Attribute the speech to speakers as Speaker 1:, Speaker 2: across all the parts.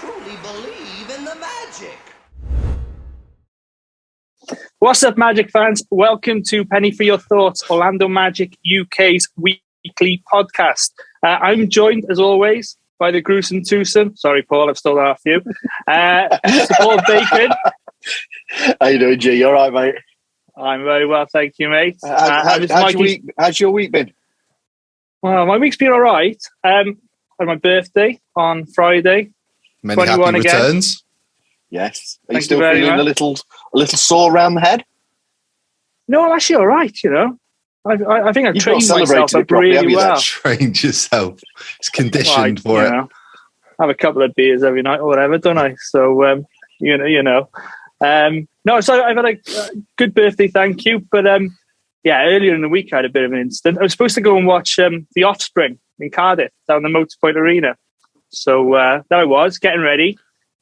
Speaker 1: truly believe in the magic.
Speaker 2: What's up, Magic fans? Welcome to Penny for Your Thoughts, Orlando Magic UK's weekly podcast. I'm joined, as always, by the gruesome twosome. Sorry, Paul, I've stolen half you. Mr. Paul Bacon.
Speaker 3: How you doing, G? You all right, mate?
Speaker 2: I'm very well, thank you, mate.
Speaker 3: How's your week been?
Speaker 2: Well, my week's been all right. I had my birthday on Friday.
Speaker 4: Many happy returns.
Speaker 3: Again. Yes. Are
Speaker 2: Thank
Speaker 3: you still
Speaker 2: you
Speaker 3: feeling a little sore around the head?
Speaker 2: No, I'm actually all right, you know. I think I've trained myself up really well.
Speaker 4: Trained yourself. It's conditioned for it.
Speaker 2: Know, have a couple of beers every night or whatever, don't I? So, you know. No, so I've had a good birthday, thank you. But, earlier in the week I had a bit of an incident. I was supposed to go and watch The Offspring in Cardiff down the Motorpoint Arena. So there I was, getting ready.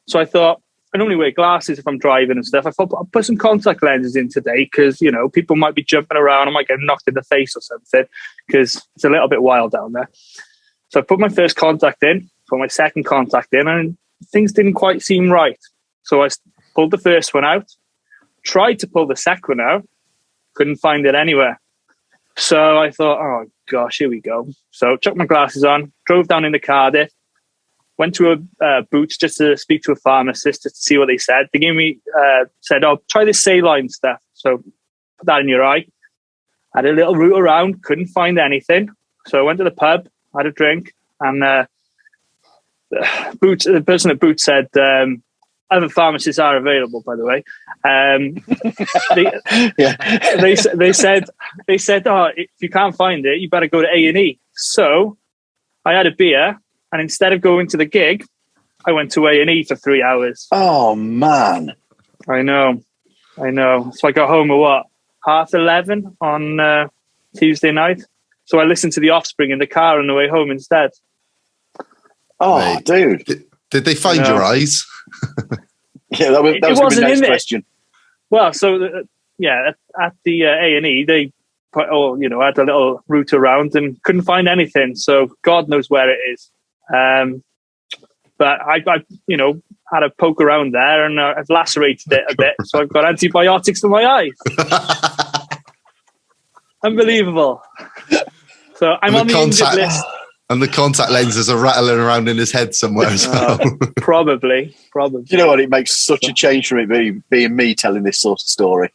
Speaker 2: So I thought, I normally wear glasses if I'm driving and stuff. I thought I'll put some contact lenses in today because, you know, people might be jumping around. I might get knocked in the face or something because it's a little bit wild down there. So I put my first contact in, put my second contact in, and things didn't quite seem right. So I pulled the first one out, tried to pull the second one out, couldn't find it anywhere. So I thought, oh, gosh, here we go. So chucked my glasses on, drove down into Cardiff, went to a Boots just to speak to a pharmacist just to see what they said. They gave me, said, oh, try this saline stuff. So put that in your eye. Had a little route around, couldn't find anything. So I went to the pub, had a drink, and the person at Boots said, other pharmacists are available, by the way. They said, oh, if you can't find it, you better go to A&E. So I had a beer. And instead of going to the gig, I went to A&E for 3 hours.
Speaker 3: Oh, man.
Speaker 2: I know. So I got home at 11:30 on Tuesday night. So I listened to The Offspring in the car on the way home instead.
Speaker 3: Oh, mate, dude.
Speaker 4: Did they find your eyes?
Speaker 3: Yeah, that was going to be the next question.
Speaker 2: Well, so, at the A&E, they had a little route around and couldn't find anything. So God knows where it is. But I had a poke around there and I've lacerated it a bit. So I've got antibiotics in my eyes. Unbelievable. So I'm on the injured list.
Speaker 4: And the contact lenses are rattling around in his head somewhere as well.
Speaker 2: Probably.
Speaker 3: You know what? It makes such a change from it being me telling this sort of story.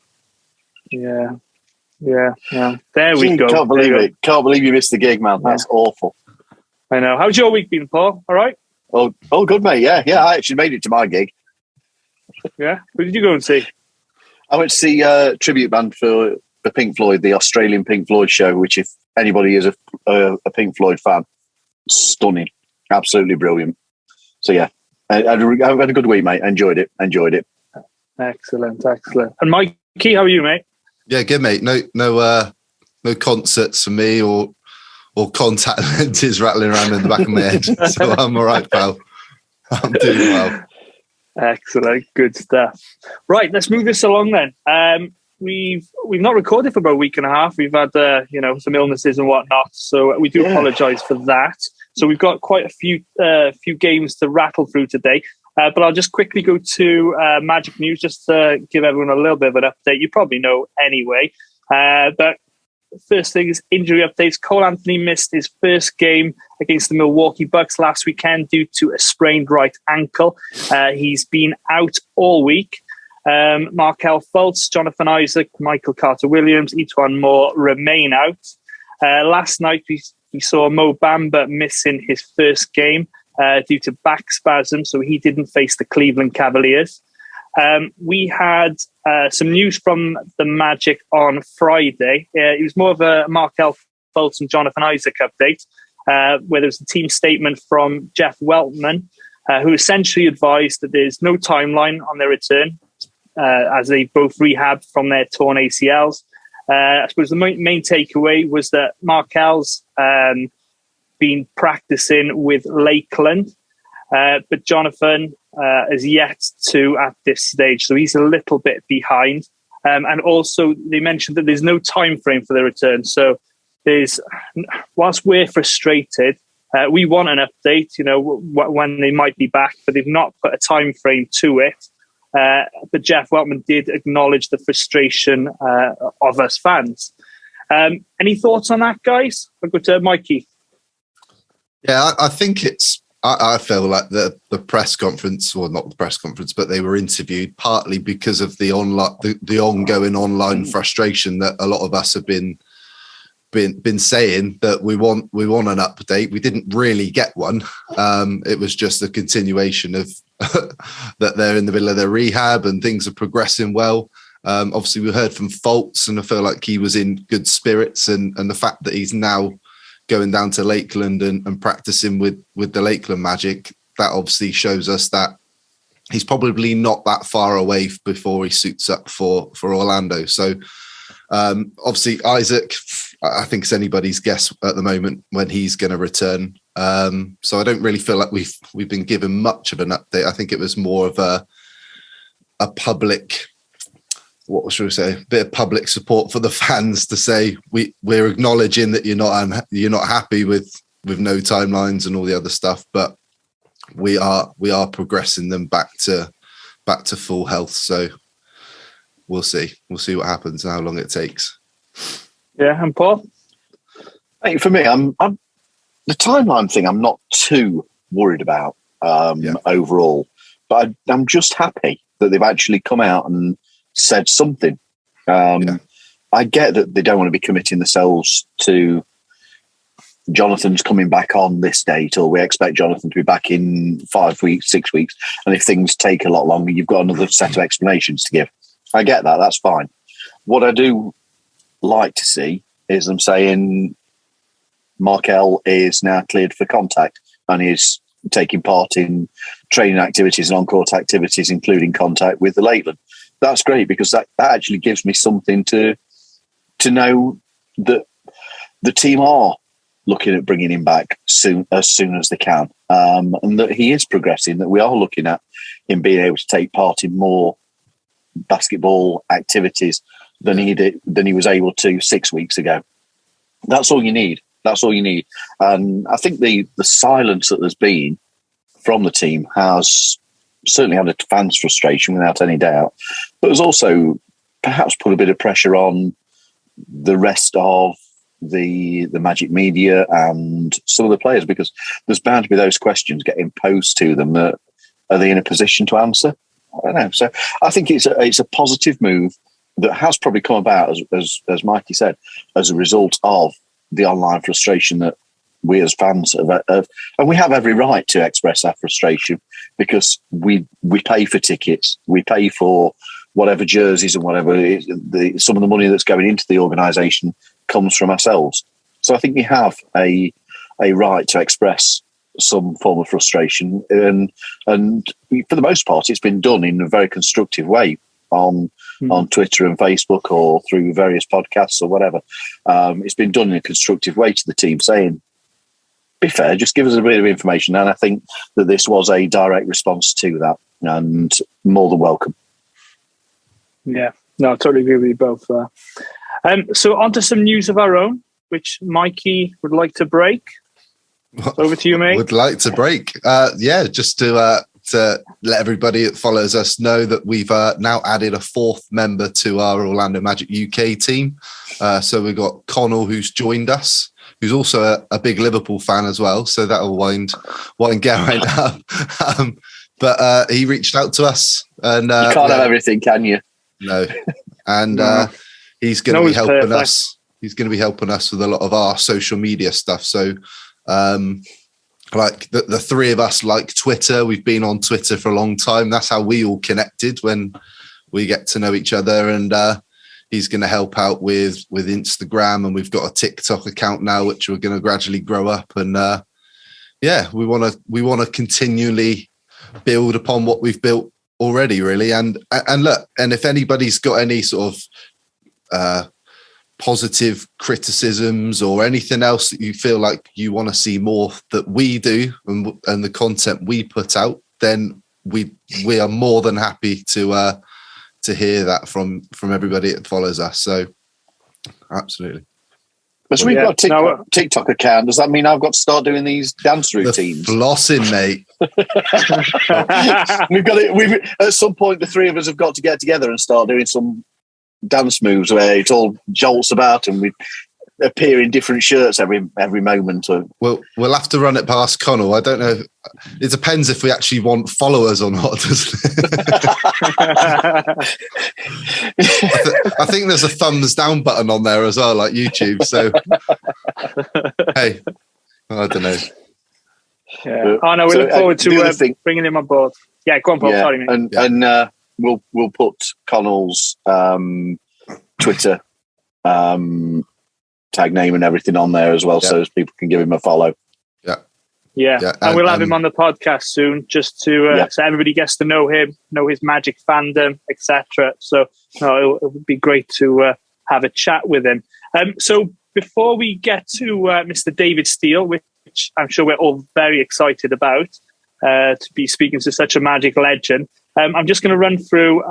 Speaker 2: Yeah. There we go.
Speaker 3: Can't believe it. Can't believe you missed the gig, man. That's awful.
Speaker 2: I know. How's your week been, Paul? All right?
Speaker 3: Oh, good, mate. Yeah. I actually made it to my gig.
Speaker 2: Yeah? Who did you go and see?
Speaker 3: I went to see a tribute band for the Pink Floyd, the Australian Pink Floyd show, which if anybody is a Pink Floyd fan, stunning. Absolutely brilliant. So, yeah. I had a good week, mate. I enjoyed it.
Speaker 2: Excellent. And Mikey, how are you, mate?
Speaker 4: Yeah, good, mate. No concerts for me or contact lenses rattling around in the back of my head. So I'm all right, pal. I'm doing well.
Speaker 2: Excellent. Good stuff. Right, let's move this along then. We've not recorded for about a week and a half. We've had some illnesses and whatnot, so we do apologise for that. So we've got quite a few games to rattle through today. But I'll just quickly go to Magic News just to give everyone a little bit of an update. You probably know anyway. But first thing is injury updates. Cole Anthony missed his first game against the Milwaukee Bucks last weekend due to a sprained right ankle. He's been out all week. Markelle Fultz, Jonathan Isaac, Michael Carter-Williams, Etuan Moore remain out. Last night we saw Mo Bamba missing his first game due to back spasm, so he didn't face the Cleveland Cavaliers. We had some news from the Magic on Friday. It was more of a Markelle Fultz and Jonathan Isaac update, where there was a team statement from Jeff Weltman, who essentially advised that there's no timeline on their return, as they both rehabbed from their torn ACLs. I suppose the main takeaway was that Markelle's been practicing with Lakeland, but Jonathan is yet to at this stage, so he's a little bit behind. And also, they mentioned that there's no time frame for the return. So, whilst we're frustrated, We want an update, when they might be back, but they've not put a time frame to it. But Jeff Weltman did acknowledge the frustration of us fans. Any thoughts on that, guys? I'll go to Mikey.
Speaker 4: Yeah, I think I feel like the press conference, or not the press conference, but they were interviewed partly because of the ongoing online frustration that a lot of us have been saying, that we want an update. We didn't really get one. It was just a continuation of that they're in the middle of their rehab and things are progressing well. Obviously, we heard from Fultz, and I feel like he was in good spirits, and the fact that he's now going down to Lakeland and practicing with the Lakeland Magic, that obviously shows us that he's probably not that far away before he suits up for Orlando. So obviously Isaac, I think it's anybody's guess at the moment when he's going to return. So I don't really feel like we've been given much of an update. I think it was more of a public, what should we say, a bit of public support for the fans to say we're acknowledging that you're not happy with no timelines and all the other stuff, but we are progressing them back to full health. So we'll see what happens and how long it takes.
Speaker 2: Yeah, and Paul?
Speaker 3: For me, I'm the timeline thing I'm not too worried about overall, but I'm just happy that they've actually come out and said something. I get that they don't want to be committing themselves to Jonathan's coming back on this date, or we expect Jonathan to be back in 5 weeks, 6 weeks, and if things take a lot longer, you've got another set of explanations to give. I get that, that's fine. What I do like to see is them saying Markel is now cleared for contact and is taking part in training activities and on-court activities, including contact with the Lakeland. That's great, because that actually gives me something to know that the team are looking at bringing him back as soon as they can, and that he is progressing, that we are looking at him being able to take part in more basketball activities than he was able to 6 weeks ago. That's all you need. And I think the silence that there's been from the team has certainly had a fans' frustration without any doubt, but has also perhaps put a bit of pressure on the rest of the Magic media and some of the players, because there's bound to be those questions getting posed to them that are they in a position to answer? I don't know. So I think it's a positive move that has probably come about, as Mikey said, as a result of the online frustration that we as fans have, and we have every right to express that frustration, because we pay for tickets, we pay for whatever jerseys and whatever some of the money that's going into the organisation comes from ourselves. So I think we have a right to express some form of frustration, and for the most part, it's been done in a very constructive way on Twitter and Facebook or through various podcasts or whatever. It's been done in a constructive way to the team, saying, be fair, just give us a bit of information. And I think that this was a direct response to that, and more than welcome.
Speaker 2: Yeah, no, I totally agree with you both there. So on to some news of our own, which Mikey would like to break. Over to you, mate.
Speaker 4: Would like to break. Just to let everybody that follows us know that we've now added a fourth member to our Orlando Magic UK team. So we've got Connell, who's joined us, who's also a big Liverpool fan as well. So that'll wind Geraint up. But he reached out to us, and
Speaker 3: you can't have everything, can you?
Speaker 4: No, and he's going to be helping us. He's going to be helping us with a lot of our social media stuff. So. Like the three of us like Twitter. We've been on Twitter for a long time. That's how we all connected, when we get to know each other. And he's going to help out with Instagram, and we've got a TikTok account now, which we're going to gradually grow up. And we want to continually build upon what we've built already, really. And look, and if anybody's got any sort of positive criticisms or anything else that you feel like you want to see more that we do and the content we put out, then we are more than happy to hear that from everybody that follows us. So absolutely.
Speaker 3: Because we've got a TikTok account. Does that mean I've got to start doing these dance routines?
Speaker 4: Flossing, mate.
Speaker 3: At some point, the three of us have got to get together and start doing some dance moves where it all jolts about and we appear in different shirts every moment.
Speaker 4: We'll have to run it past Connell. I don't know. It depends if we actually want followers or not, doesn't it? I think there's a thumbs down button on there as well, like YouTube. So, hey, I don't know.
Speaker 2: Yeah. Oh no, we look forward to bringing him on board. Yeah, go on, Paul. Sorry, mate.
Speaker 3: And we'll put Connell's Twitter tag name and everything on there as well, so as people can give him a follow.
Speaker 2: Yeah. And we'll have him on the podcast soon, just to so everybody gets to know him, know his Magic fandom, etc. So it would be great to have a chat with him. So before we get to Mr. David Steele, which I'm sure we're all very excited about, to be speaking to such a Magic legend, I'm just going to run through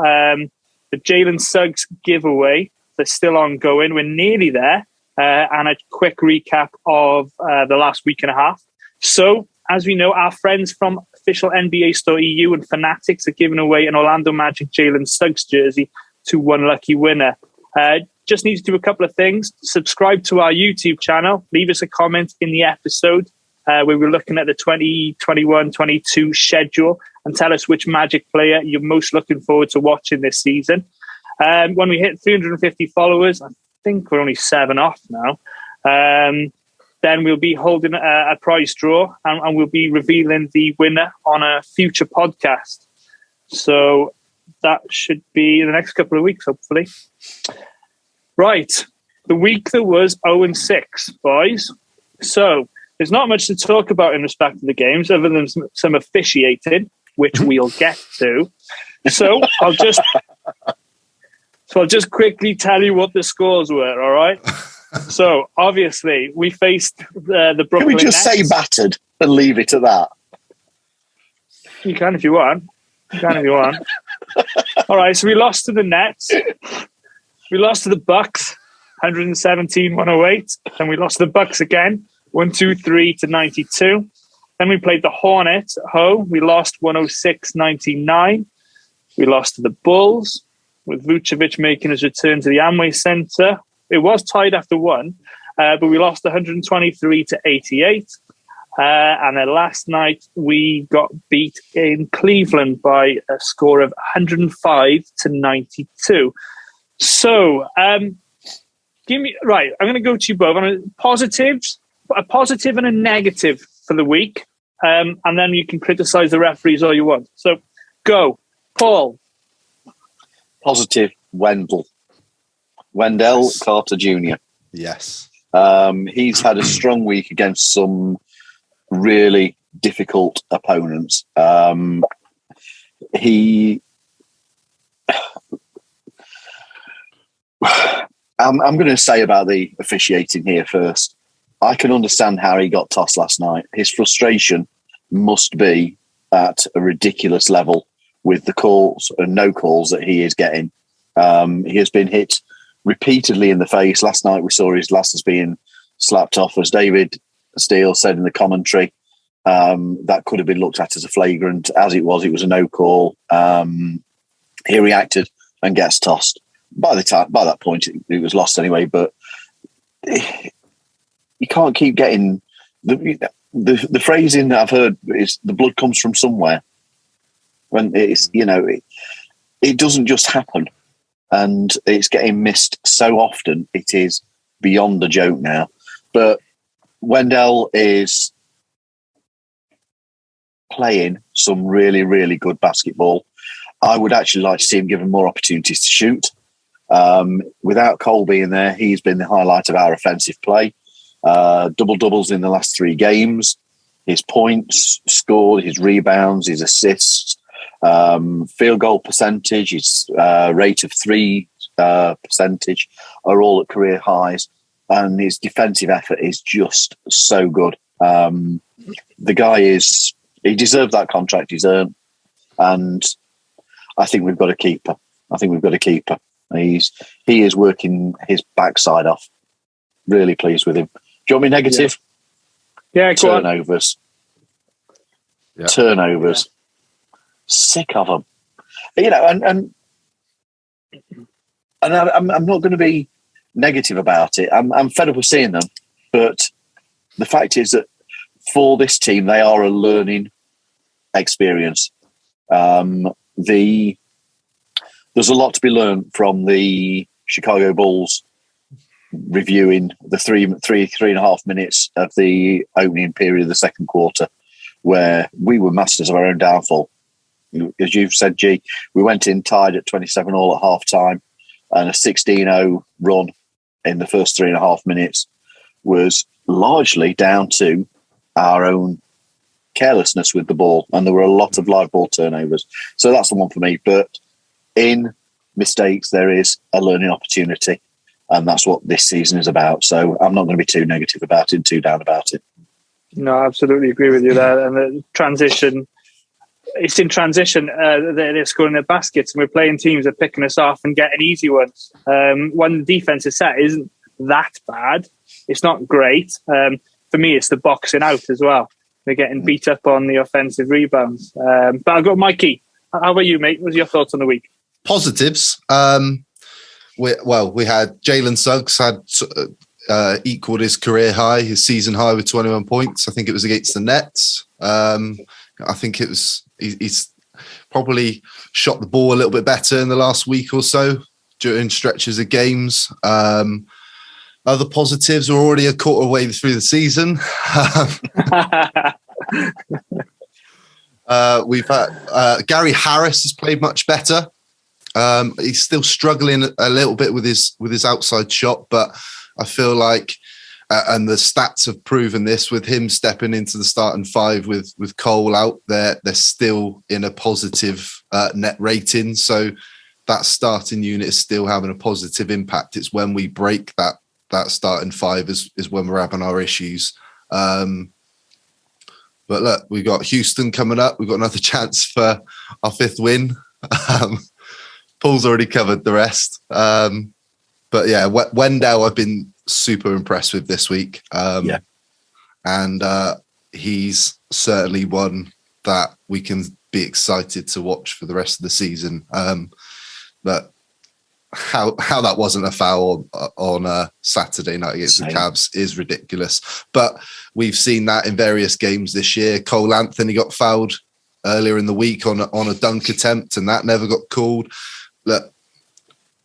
Speaker 2: the Jalen Suggs giveaway that's still ongoing. We're nearly there. And a quick recap of the last week and a half. So, as we know, our friends from official NBA Store EU and Fanatics are giving away an Orlando Magic Jalen Suggs jersey to one lucky winner. Just need to do a couple of things. Subscribe to our YouTube channel. Leave us a comment in the episode where we're looking at the 2021-22 schedule and tell us which Magic player you're most looking forward to watching this season. When we hit 350 followers, I think we're only 7 off now. Then we'll be holding a prize draw and we'll be revealing the winner on a future podcast. So that should be in the next couple of weeks, hopefully. Right. The week that was 0-6, boys. So there's not much to talk about in respect to the games other than some officiating, which we'll get to. So I'll just quickly tell you what the scores were, all right? So, obviously, we faced the Brooklyn Nets.
Speaker 3: Can we just say battered and leave it at that?
Speaker 2: You can if you want. All right, so we lost to the Nets. We lost to the Bucks, 117-108. Then we lost to the Bucks again, 123-92. Then we played the Hornets at home. We lost 106-99. We lost to the Bulls, with Vucevic making his return to the Amway Center. It was tied after one, but we lost 123-88. And then last night we got beat in Cleveland by a score of 105-92. So, I'm going to go to you both on a positive and a negative for the week. And then you can criticize the referees all you want. So, go. Paul.
Speaker 3: Positive, Wendell Carter Jr.
Speaker 4: Yes.
Speaker 3: He's had a strong week against some really difficult opponents. I'm going to say about the officiating here first. I can understand how he got tossed last night. His frustration must be at a ridiculous level with the calls and no calls that he is getting. He has been hit repeatedly in the face. Last night we saw his glasses being slapped off. As David Steele said in the commentary, that could have been looked at as a flagrant. As it was a no call. He reacted and gets tossed. By that point, it was lost anyway. But you can't keep getting the phrasing that I've heard is the blood comes from somewhere. When it's it doesn't just happen, and it's getting missed so often. It is beyond a joke now. But Wendell is playing some really, really good basketball. I would actually like to see him given more opportunities to shoot. Without Cole being there, he's been the highlight of our offensive play. Double-doubles in the last 3 games. His points scored, his rebounds, his assists, field goal percentage, his rate of 3 percentage are all at career highs. And his defensive effort is just so good. The guy he deserved that contract he's earned. And I think we've got to keep her. He is working his backside off. Really pleased with him. Do you want me negative?
Speaker 2: Yeah, go on.
Speaker 3: Turnovers.
Speaker 4: Yeah.
Speaker 3: Turnovers. Yeah. Sick of them. You know, and I'm not going to be negative about it. I'm fed up with seeing them, but the fact is that for this team, they are a learning experience. There's a lot to be learned from the Chicago Bulls reviewing the three and a half minutes of the opening period of the second quarter, where we were masters of our own downfall. As you've said, G, we went in tied at 27-all at half time, and a 16-0 run in the first 3.5 minutes was largely down to our own carelessness with the ball, and there were a lot of live ball turnovers. So that's the one for me. But in mistakes, there is a learning opportunity, and that's what this season is about. So I'm not going to be too negative about it, too down about it.
Speaker 2: No, I absolutely agree with you there. And the transition, it's in transition. They're scoring their baskets, and we're playing teams that are picking us off and getting easy ones. When the defense is set, isn't that bad. It's not great. For me, it's the boxing out as well. They're getting beat up on the offensive rebounds. But I've got Mikey. How about you, mate? What's your thoughts on the week?
Speaker 4: Positives. We had Jalen Suggs had equaled his career high, his season high with 21 points. I think it was against the Nets. I think it was he's probably shot the ball a little bit better in the last week or so during stretches of games. Other positives are already a quarter way through the season. We've had Gary Harris has played much better. He's still struggling a little bit with his outside shot, but I feel like, and the stats have proven this, with him stepping into the starting five with Cole out there, they're still in a positive net rating. So that starting unit is still having a positive impact. It's when we break that starting five is when we're having our issues. But look, we've got Houston coming up. We've got another chance for our fifth win. Paul's already covered the rest. But yeah, Wendell I've been super impressed with this week. And he's certainly one that we can be excited to watch for the rest of the season. But how that wasn't a foul on Saturday night against the Cavs is ridiculous. But we've seen that in various games this year. Cole Anthony got fouled earlier in the week on a dunk attempt, and that never got called. Look,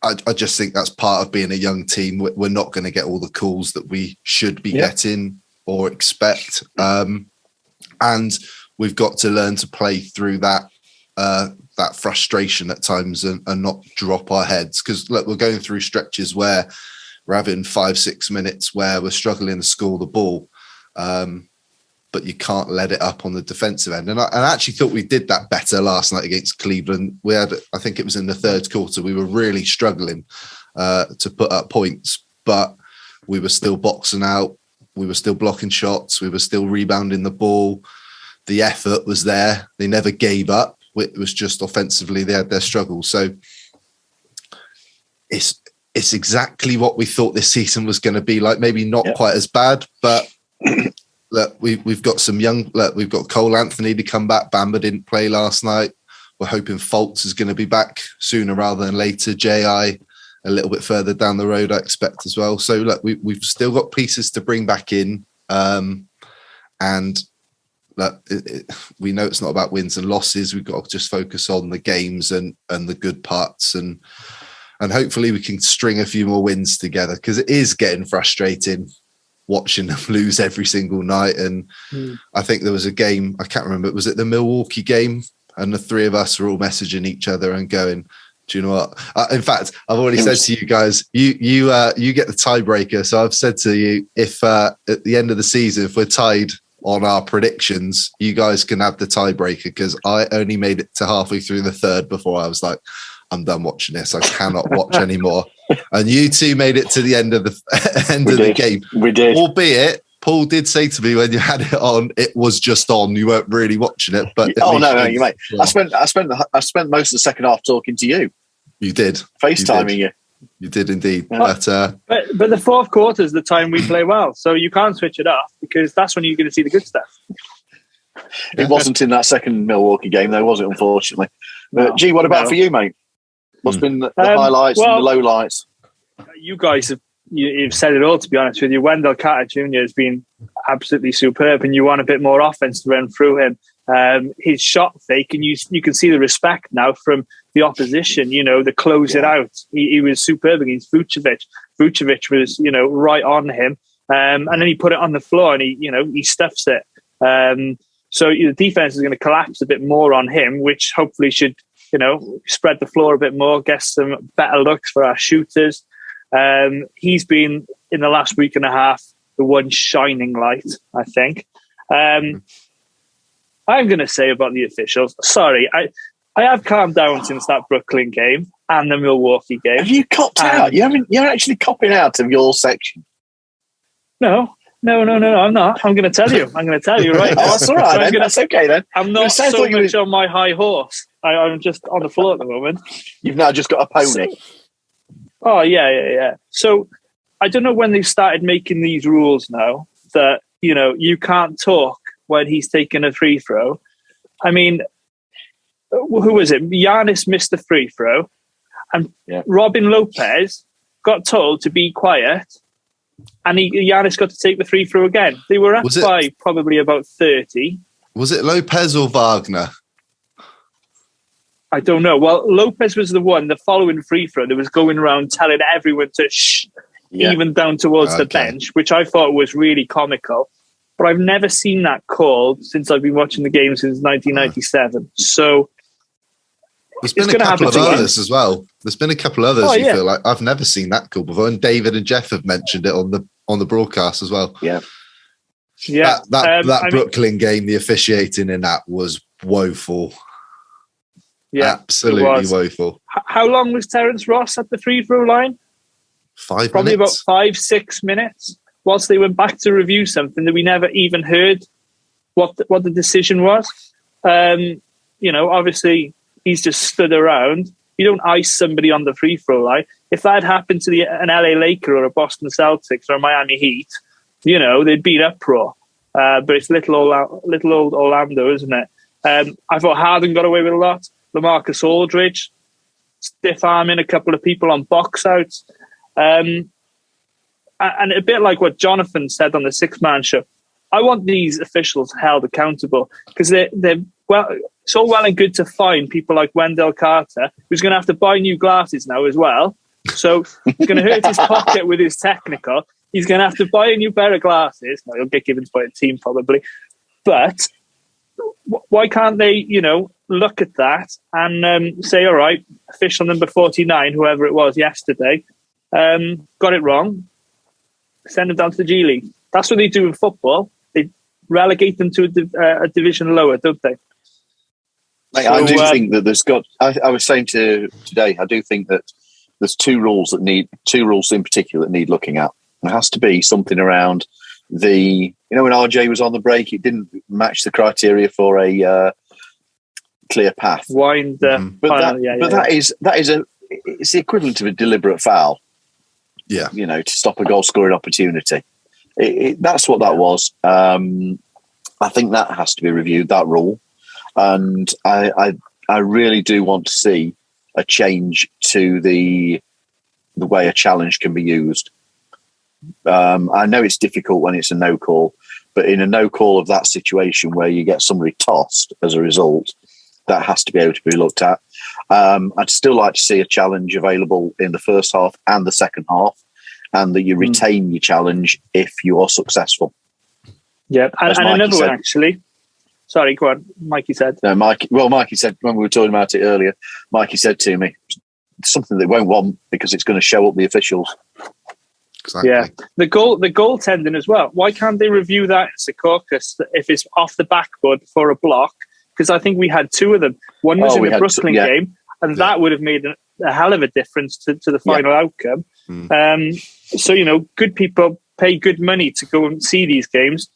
Speaker 4: I just think that's part of being a young team. We're not going to get all the calls that we should be getting or expect. And we've got to learn to play through that frustration at times and not drop our heads. Because look, we're going through stretches where we're having 5-6 minutes where we're struggling to score the ball. But you can't let it up on the defensive end. And I actually thought we did that better last night against Cleveland. We had, I think it was in the third quarter, we were really struggling to put up points, but we were still boxing out. We were still blocking shots. We were still rebounding the ball. The effort was there. They never gave up. It was just offensively, they had their struggles. So it's exactly what we thought this season was going to be like. Maybe not quite as bad, but look, we've got some young. Look, we've got Cole Anthony to come back. Bamba didn't play last night. We're hoping Fultz is going to be back sooner rather than later. J.I. a little bit further down the road, I expect as well. So look, we've still got pieces to bring back in, and look, we know it's not about wins and losses. We've got to just focus on the games and the good parts, and hopefully we can string a few more wins together, because it is getting frustrating watching them lose every single night. And I think there was a game, I can't remember, was it the Milwaukee game? And the three of us were all messaging each other and going, do you know what? In fact, I've already said to you guys, you get the tiebreaker. So I've said to you, if at the end of the season, if we're tied on our predictions, you guys can have the tiebreaker, because I only made it to halfway through the third before I was like, I'm done watching this. I cannot watch anymore. And you two made it to the end of the game. We did. Albeit, Paul did say to me when you had it on, it was just on. You weren't really watching it. But
Speaker 3: no, you mate. I spent most of the second half talking to you.
Speaker 4: You did.
Speaker 3: FaceTiming you.
Speaker 4: You did indeed.
Speaker 2: But the fourth quarter is the time we play well, so you can't switch it off because that's when you're going to see the good stuff.
Speaker 3: It wasn't in that second Milwaukee game, though, was it? Unfortunately. G, what about for you, mate? What's been the highlights and the lowlights?
Speaker 2: You guys you've said it all. To be honest with you, Wendell Carter Jr. has been absolutely superb, and you want a bit more offense to run through him. His shot fake, and you can see the respect now from the opposition. To close it out. He was superb against Vucevic. Vucevic was right on him, and then he put it on the floor, and he stuffs it. So the defense is going to collapse a bit more on him, which hopefully should spread the floor a bit more, get some better looks for our shooters. He's been in the last week and a half the one shining light, I think. I'm going to say about the officials. Sorry, I have calmed down since that Brooklyn game and the Milwaukee game.
Speaker 3: Have you copped out? You're actually copping out of your section.
Speaker 2: No, I'm not. I'm going to tell you. Right now.
Speaker 3: Oh, that's all right. So that's okay then.
Speaker 2: I'm not so much on my high horse. I'm just on the floor at the moment.
Speaker 3: You've now just got a pony.
Speaker 2: Oh, yeah. So I don't know when they started making these rules now that, you can't talk when he's taking a free throw. I mean, who was it? Giannis missed the free throw and Robin Lopez got told to be quiet and Giannis got to take the free throw again. They were up by probably about 30.
Speaker 4: Was it Lopez or Wagner?
Speaker 2: I don't know. Well, Lopez was the one, the following free throw, that was going around telling everyone to shh, even down towards the bench, which I thought was really comical. But I've never seen that called since I've been watching the game since 1997. So
Speaker 4: there's been a couple of others as well. There's been a couple of others you feel like I've never seen that called before. And David and Jeff have mentioned it on the broadcast as well.
Speaker 3: Yeah.
Speaker 4: That Brooklyn game, the officiating in that was woeful.
Speaker 2: Yeah,
Speaker 4: absolutely woeful.
Speaker 2: How long was Terence Ross at the free throw line?
Speaker 4: 5
Speaker 2: Probably
Speaker 4: minutes.
Speaker 2: about 5-6 minutes. Whilst they went back to review something that we never even heard what the decision was. Obviously he's just stood around. You don't ice somebody on the free throw line. If that had happened to an LA Laker or a Boston Celtics or a Miami Heat, they'd beat uproar. But it's little old Orlando, isn't it? I thought Harden got away with a lot. LaMarcus Aldridge, stiff arming a couple of people on box outs. And a bit like what Jonathan said on the Six Man Show, I want these officials held accountable because they're it's all well and good to fine people like Wendell Carter, who's going to have to buy new glasses now as well. So he's going to hurt his pocket with his technical. He's going to have to buy a new pair of glasses. Now, he'll get given by a team probably. But why can't they, look at that and say, all right, official number 49, whoever it was yesterday, got it wrong. Send them down to the G League. That's what they do in football. They relegate them to a division lower, don't they?
Speaker 3: I do think that I was saying today, I do think that there's two rules in particular that need looking at. There has to be something around when RJ was on the break, it didn't match the criteria for a clear path.
Speaker 2: It's
Speaker 3: the equivalent of a deliberate foul.
Speaker 4: Yeah,
Speaker 3: to stop a goal scoring opportunity. That's what that was. I think that has to be reviewed, that rule, and I really do want to see a change to the way a challenge can be used. I know it's difficult when it's a no call, but in a no call of that situation where you get somebody tossed as a result, that has to be able to be looked at. I'd still like to see a challenge available in the first half and the second half, and that you retain your challenge if you are successful.
Speaker 2: Yeah, and another one actually. Sorry, go on. Mikey said.
Speaker 3: No, Mikey said when we were talking about it earlier. Mikey said to me something they won't want because it's going to show up the officials.
Speaker 4: Exactly.
Speaker 2: Yeah, the goaltending as well. Why can't they review that in Secaucus if it's off the backboard for a block? Because I think we had two of them. One was in the Brooklyn game, and that would have made a hell of a difference to the final outcome. So good people pay good money to go and see these games,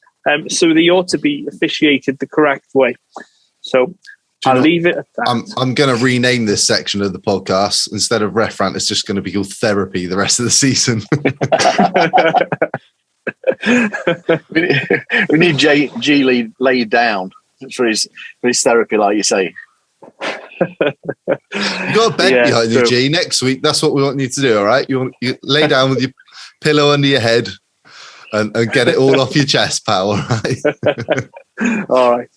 Speaker 2: so they ought to be officiated the correct way. So I'll leave it at that.
Speaker 4: I'm going to rename this section of the podcast. Instead of Ref Rant, it's just going to be called Therapy the rest of the season.
Speaker 3: we need G Lee laid down for his therapy, like you say.
Speaker 4: You got a bed behind you, G. Next week, that's what we want you to do. All right, you lay down with your pillow under your head and get it all off your chest, pal. All right.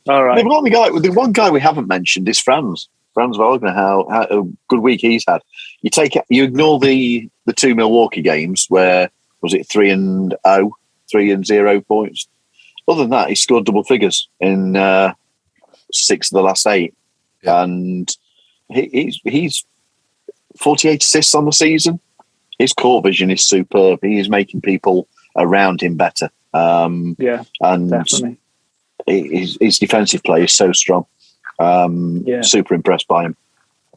Speaker 2: All right.
Speaker 3: The one guy we haven't mentioned is Franz Wagner. How a good week he's had. You ignore the 2 Milwaukee games where was it 3-0 points. Other than that, he scored double figures in 6 of the last 8, and he's 48 assists on the season. His court vision is superb. He is making people around him better. And
Speaker 2: definitely.
Speaker 3: His defensive play is so strong. Super impressed by him.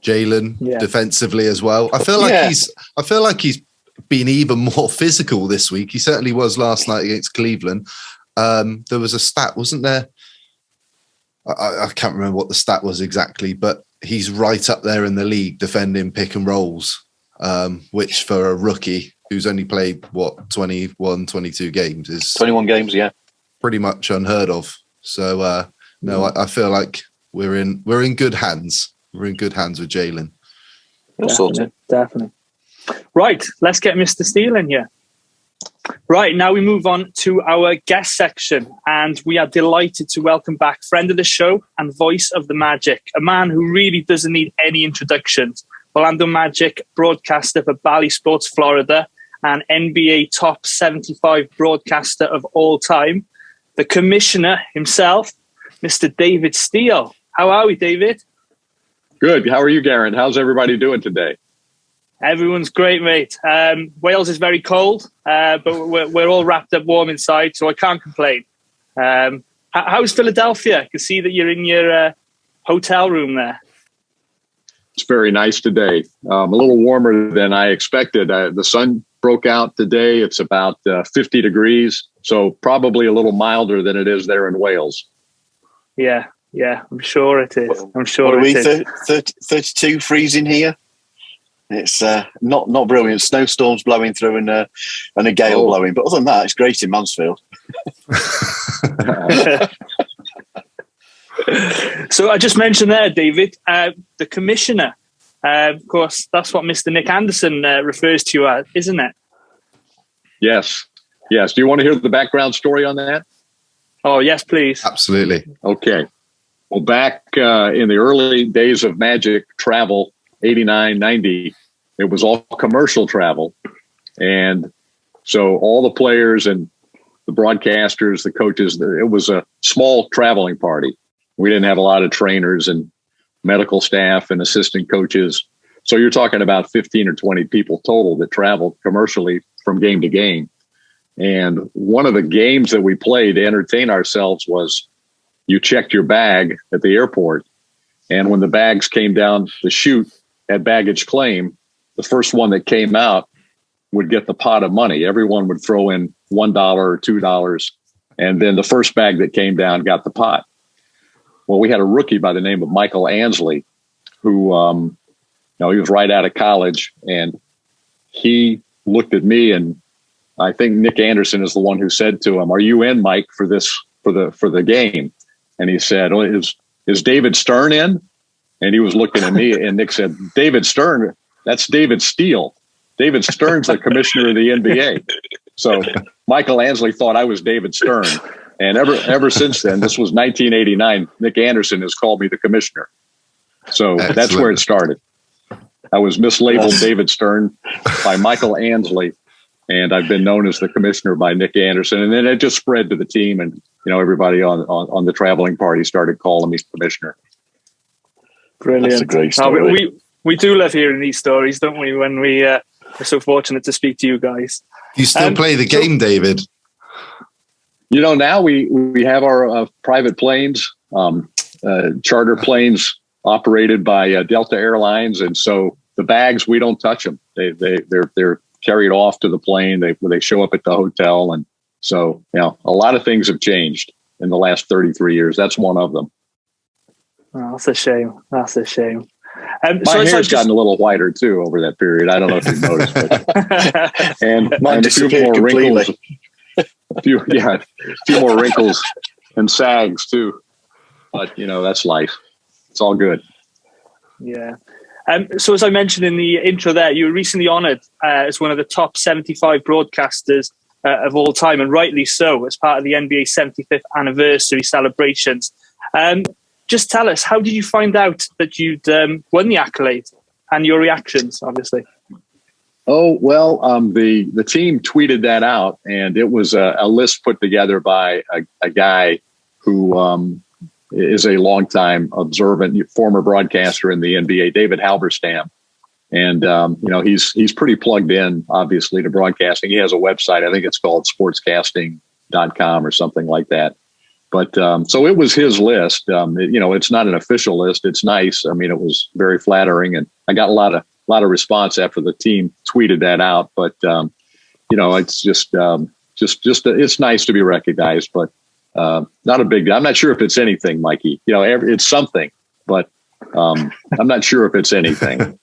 Speaker 4: Jalen defensively as well. I feel like he's been even more physical this week. He certainly was last night against Cleveland. There was a stat, wasn't there? I can't remember what the stat was exactly, but he's right up there in the league defending pick and rolls, which for a rookie who's only played 21, 22 games is
Speaker 3: 21 games,
Speaker 4: pretty much unheard of. So I feel like we're in good hands. We're in good hands with Jalen.
Speaker 2: Definitely. Right, let's get Mr. Steele in here. Right, now we move on to our guest section, and we are delighted to welcome back friend of the show and voice of the Magic, a man who really doesn't need any introductions. Orlando Magic broadcaster for Bally Sports Florida and NBA top 75 broadcaster of all time, the commissioner himself, Mr. David Steele. How are we, David?
Speaker 5: Good. How are you, Geraint? How's everybody doing today?
Speaker 2: Everyone's great, mate. Wales is very cold, but we're all wrapped up warm inside, so I can't complain. How's Philadelphia? I can see that you're in your hotel room there.
Speaker 5: It's very nice today. A little warmer than I expected. The sun broke out today. It's about 50 degrees, so probably a little milder than it is there in Wales.
Speaker 2: Yeah, I'm sure it is. I'm sure it is.
Speaker 3: 32 freezing here. It's not brilliant. Snowstorms blowing through and a gale blowing. But other than that, it's great in Mansfield.
Speaker 2: So I just mentioned there, David, the commissioner. Of course, that's what Mr. Nick Anderson refers to you as, isn't it?
Speaker 5: Yes. Do you want to hear the background story on that?
Speaker 2: Oh, yes, please.
Speaker 4: Absolutely.
Speaker 5: Okay. Well, back in the early days of Magic travel, 89, 90, it was all commercial travel. And so all the players and the broadcasters, the coaches, it was a small traveling party. We didn't have a lot of trainers and medical staff and assistant coaches. So you're talking about 15 or 20 people total that traveled commercially from game to game. And one of the games that we played to entertain ourselves was you checked your bag at the airport. And when the bags came down the chute at baggage claim, the first one that came out would get the pot of money. Everyone would throw in $1 or $2. And then the first bag that came down got the pot. Well, we had a rookie by the name of Michael Ansley who, he was right out of college, and he looked at me, and I think Nick Anderson is the one who said to him, "Are you in, Mike, for the game?" And he said, "Oh, is David Stern in?" And he was looking at me, and Nick said, "David Stern, that's David Steele. David Stern's the commissioner of the NBA." So Michael Ansley thought I was David Stern. And ever since then, this was 1989, Nick Anderson has called me the commissioner. So
Speaker 4: Excellent.
Speaker 5: That's where it started. I was mislabeled David Stern by Michael Ansley, and I've been known as the commissioner by Nick Anderson. And then it just spread to the team, and everybody on the traveling party started calling me commissioner.
Speaker 2: Brilliant.
Speaker 3: That's a great story.
Speaker 2: We do love hearing these stories, don't we, when we are so fortunate to speak to you guys.
Speaker 4: You still play the game, David?
Speaker 5: Now we have our private planes, charter planes operated by Delta Airlines, and so the bags, we don't touch them. They're carried off to the plane. They show up at the hotel, and so a lot of things have changed in the last 33 years. That's one of them.
Speaker 2: Oh, that's a shame. That's a shame.
Speaker 5: My hair's gotten a little whiter too over that period. I don't know if you've noticed, but and a few more wrinkles. A few more wrinkles and sags too. But that's life. It's all good.
Speaker 2: Yeah. So as I mentioned in the intro there, you were recently honoured as one of the top 75 broadcasters of all time, and rightly so, as part of the NBA 75th anniversary celebrations. Just tell us, how did you find out that you'd won the accolade, and your reactions, obviously?
Speaker 5: Oh, well, the team tweeted that out, and it was a list put together by a guy who is a longtime observant former broadcaster in the NBA, David Halberstam. And, he's pretty plugged in, obviously, to broadcasting. He has a website. I think it's called sportscasting.com or something like that. But so it was his list. It's not an official list. It's nice. I mean, it was very flattering, and I got a lot of response after the team tweeted that out. But it's just it's nice to be recognized, but not a big deal. I'm not sure if it's anything, Mikey. It's something, but I'm not sure if it's anything.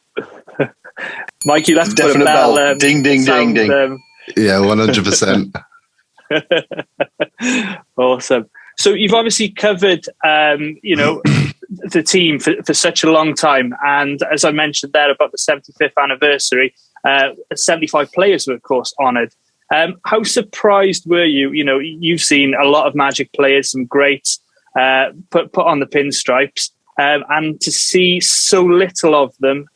Speaker 2: Mikey, that's
Speaker 3: definite bell. Ding, ding, ding, ding.
Speaker 4: Yeah, 100%.
Speaker 2: Awesome. So you've obviously covered, the team for such a long time. And as I mentioned there about the 75th anniversary, 75 players were, of course, honoured. How surprised were you? You've seen a lot of Magic players, some greats, put on the pinstripes. And to see so little of them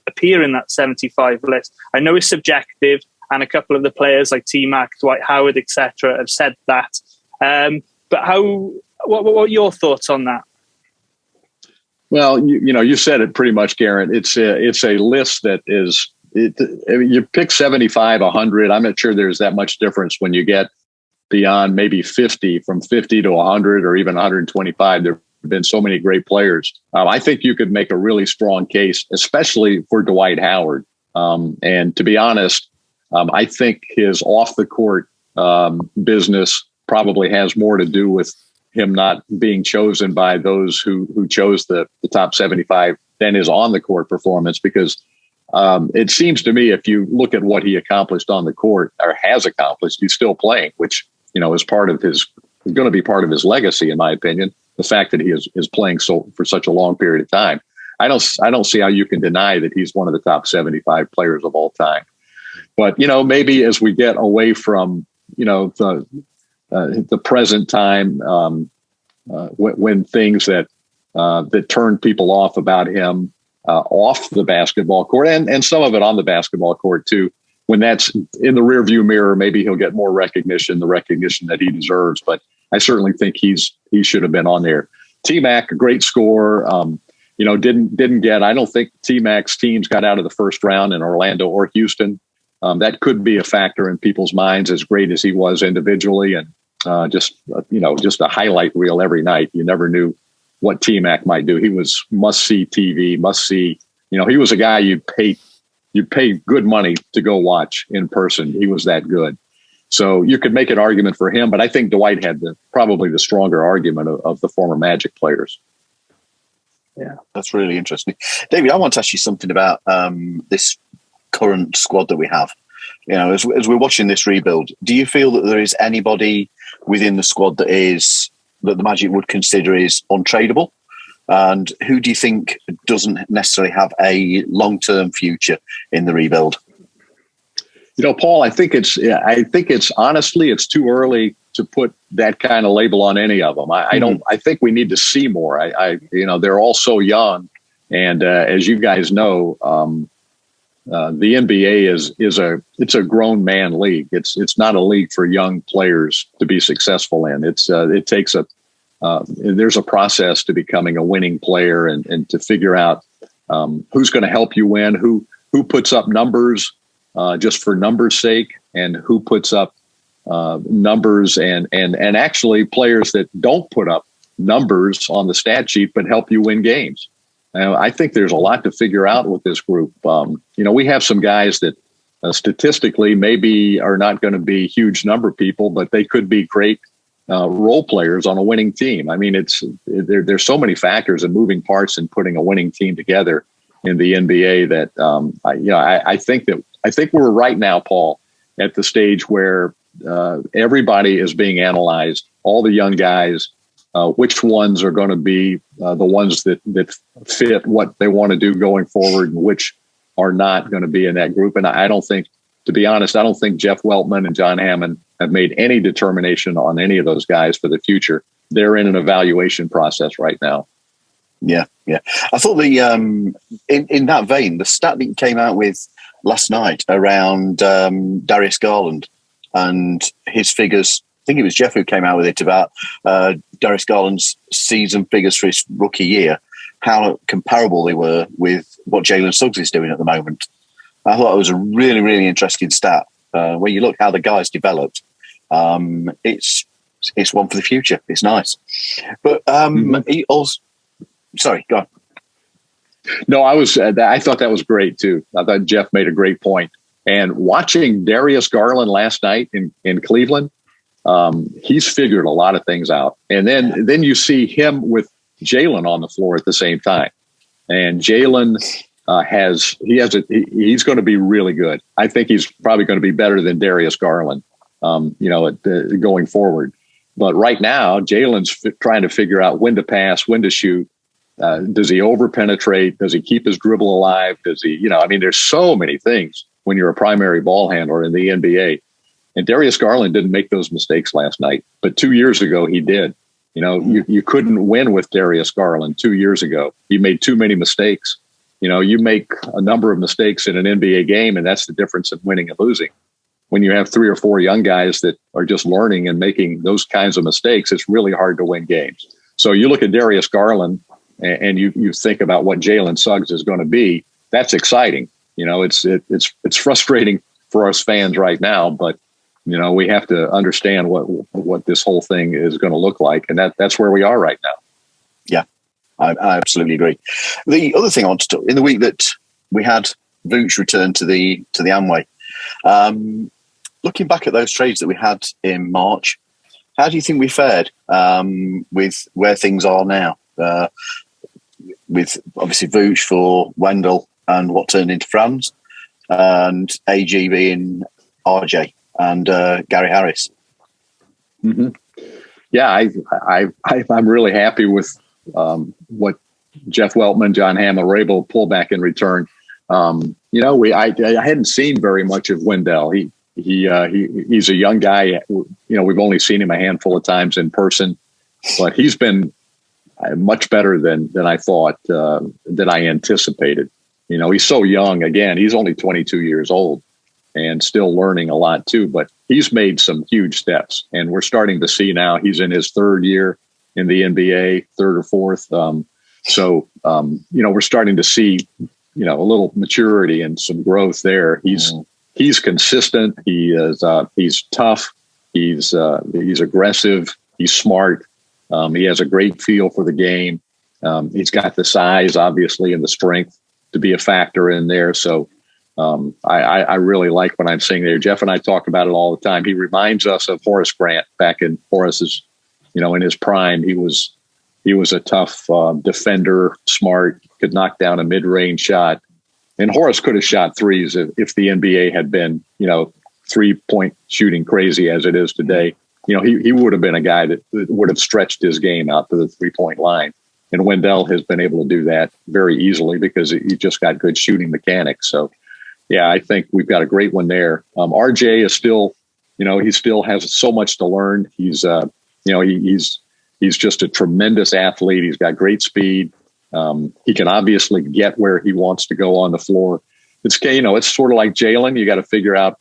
Speaker 2: appear in that 75 list. I know it's subjective, and a couple of the players like T-Mac, Dwight Howard, etc., have said that. But what are your thoughts on that?
Speaker 5: Well, you said it pretty much, Geraint. It's a list that is. You pick 75, 100. I'm not sure there's that much difference when you get beyond maybe 50, from 50 to 100 or even 125. There have been so many great players. I think you could make a really strong case, especially for Dwight Howard. And to be honest, I think his off the court business probably has more to do with him not being chosen by those who chose the top 75 than his on the court performance, because it seems to me, if you look at what he accomplished on the court, or has accomplished, he's still playing, which is going to be part of his legacy, in my opinion. The fact that he is playing for such a long period of time, I don't see how you can deny that he's one of the top 75 players of all time. But maybe as we get away from the present time, when things that turn people off about him off the basketball court, and some of it on the basketball court too, when that's in the rearview mirror, maybe he'll get more recognition, the recognition that he deserves. But I certainly think he should have been on there. T-Mac, a great scorer. Didn't get. I don't think T-Mac's teams got out of the first round in Orlando or Houston. That could be a factor in people's minds, as great as he was individually, and just a highlight reel every night. You never knew what T-Mac might do. He was must-see TV, must-see. He was a guy you'd pay good money to go watch in person. He was that good. So you could make an argument for him, but I think Dwight had probably the stronger argument of the former Magic players.
Speaker 3: Yeah, that's really interesting. David, I want to ask you something about this current squad that we have. As we're watching this rebuild, do you feel that there is anybody within the squad that the Magic would consider is untradeable? And who do you think doesn't necessarily have a long-term future in the rebuild?
Speaker 5: Paul, I think it's honestly, it's too early to put that kind of label on any of them. I think we need to see more. They're all so young. And as you guys know, the NBA it's a grown man league. It's not a league for young players to be successful in. It takes there's a process to becoming a winning player, and to figure out who's going to help you win, who puts up numbers just for numbers' sake, and who puts up numbers and actually players that don't put up numbers on the stat sheet but help you win games. I think there's a lot to figure out with this group. We have some guys that statistically maybe are not going to be huge number people, but they could be great role players on a winning team. I mean, there's so many factors and moving parts in putting a winning team together in the NBA that I think we're right now, Paul, at the stage where everybody is being analyzed. All the young guys, which ones are going to be the ones that fit what they want to do going forward, and which are not going to be in that group. And I don't think, to be honest, I don't think Jeff Weltman and John Hammond have made any determination on any of those guys for the future. They're in an evaluation process right now.
Speaker 3: Yeah. I thought in that vein, the stat that came out with last night around Darius Garland and his figures, I think it was Jeff who came out with it about Darius Garland's season figures for his rookie year, how comparable they were with what Jalen Suggs is doing at the moment. I thought it was a really, really interesting stat. When you look how the guy's developed, it's one for the future. It's nice. But he also... Sorry, go on.
Speaker 5: No, I thought that was great too. I thought Jeff made a great point. And watching Darius Garland last night in Cleveland, he's figured a lot of things out. And then you see him with Jalen on the floor at the same time. And Jalen he's going to be really good. I think he's probably going to be better than Darius Garland, going forward. But right now, Jalen's trying to figure out when to pass, when to shoot. Does he over penetrate? Does he keep his dribble alive? Does he, there's so many things when you're a primary ball handler in the NBA. And Darius Garland didn't make those mistakes last night, but 2 years ago he did. You couldn't win with Darius Garland 2 years ago. He made too many mistakes. You make a number of mistakes in an NBA game, and that's the difference in winning and losing. When you have 3 or 4 young guys that are just learning and making those kinds of mistakes, it's really hard to win games. So you look at Darius Garland and you think about what Jalen Suggs is going to be. That's exciting. It's frustrating for us fans right now, but we have to understand what this whole thing is going to look like, and that's where we are right now.
Speaker 3: Yeah, I absolutely agree. The other thing I wanted to, in the week that we had Vooch return to the Amway, looking back at those trades that we had in March, how do you think we fared with where things are now? With obviously Vooch for Wendell and what turned into Franz, and AG being RJ and Gary Harris.
Speaker 5: Mm-hmm. Yeah, I'm really happy with what Jeff Weltman, John Hammond were able to pull back in return. I hadn't seen very much of Wendell. He's a young guy. We've only seen him a handful of times in person, but he's been much better than I thought, than I anticipated. He's so young. Again, he's only 22 years old and still learning a lot too, but he's made some huge steps, and we're starting to see now he's in his third year in the NBA, third or fourth. We're starting to see, a little maturity and some growth there. He's consistent. He's tough. He's aggressive. He's smart. He has a great feel for the game. He's got the size, obviously, and the strength to be a factor in there. So I really like what I'm seeing there. Jeff and I talk about it all the time. He reminds us of Horace Grant back in Horace's, in his prime. He was a tough defender, smart, could knock down a mid-range shot. And Horace could have shot threes if the NBA had been, 3-point shooting crazy as it is today. He would have been a guy that would have stretched his game out to the 3-point line. And Wendell has been able to do that very easily because he just got good shooting mechanics. So, yeah, I think we've got a great one there. RJ is still, he still has so much to learn. He's just a tremendous athlete. He's got great speed. He can obviously get where he wants to go on the floor. It's sort of like Jalen. You got to figure out,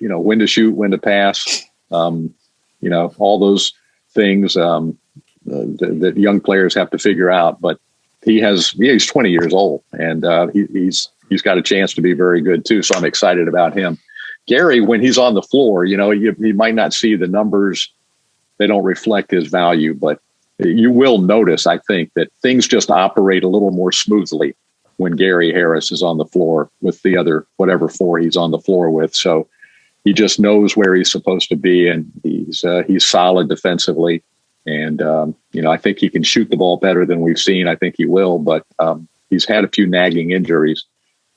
Speaker 5: when to shoot, when to pass. All those things that young players have to figure out. But he's 20 years old, and he's got a chance to be very good too. So I'm excited about him. Gary, when he's on the floor, you might not see the numbers; they don't reflect his value, but you will notice, I think, that things just operate a little more smoothly when Gary Harris is on the floor with the other whatever four he's on the floor with. So he just knows where he's supposed to be, and he's solid defensively. And, I think he can shoot the ball better than we've seen. I think he will, but he's had a few nagging injuries.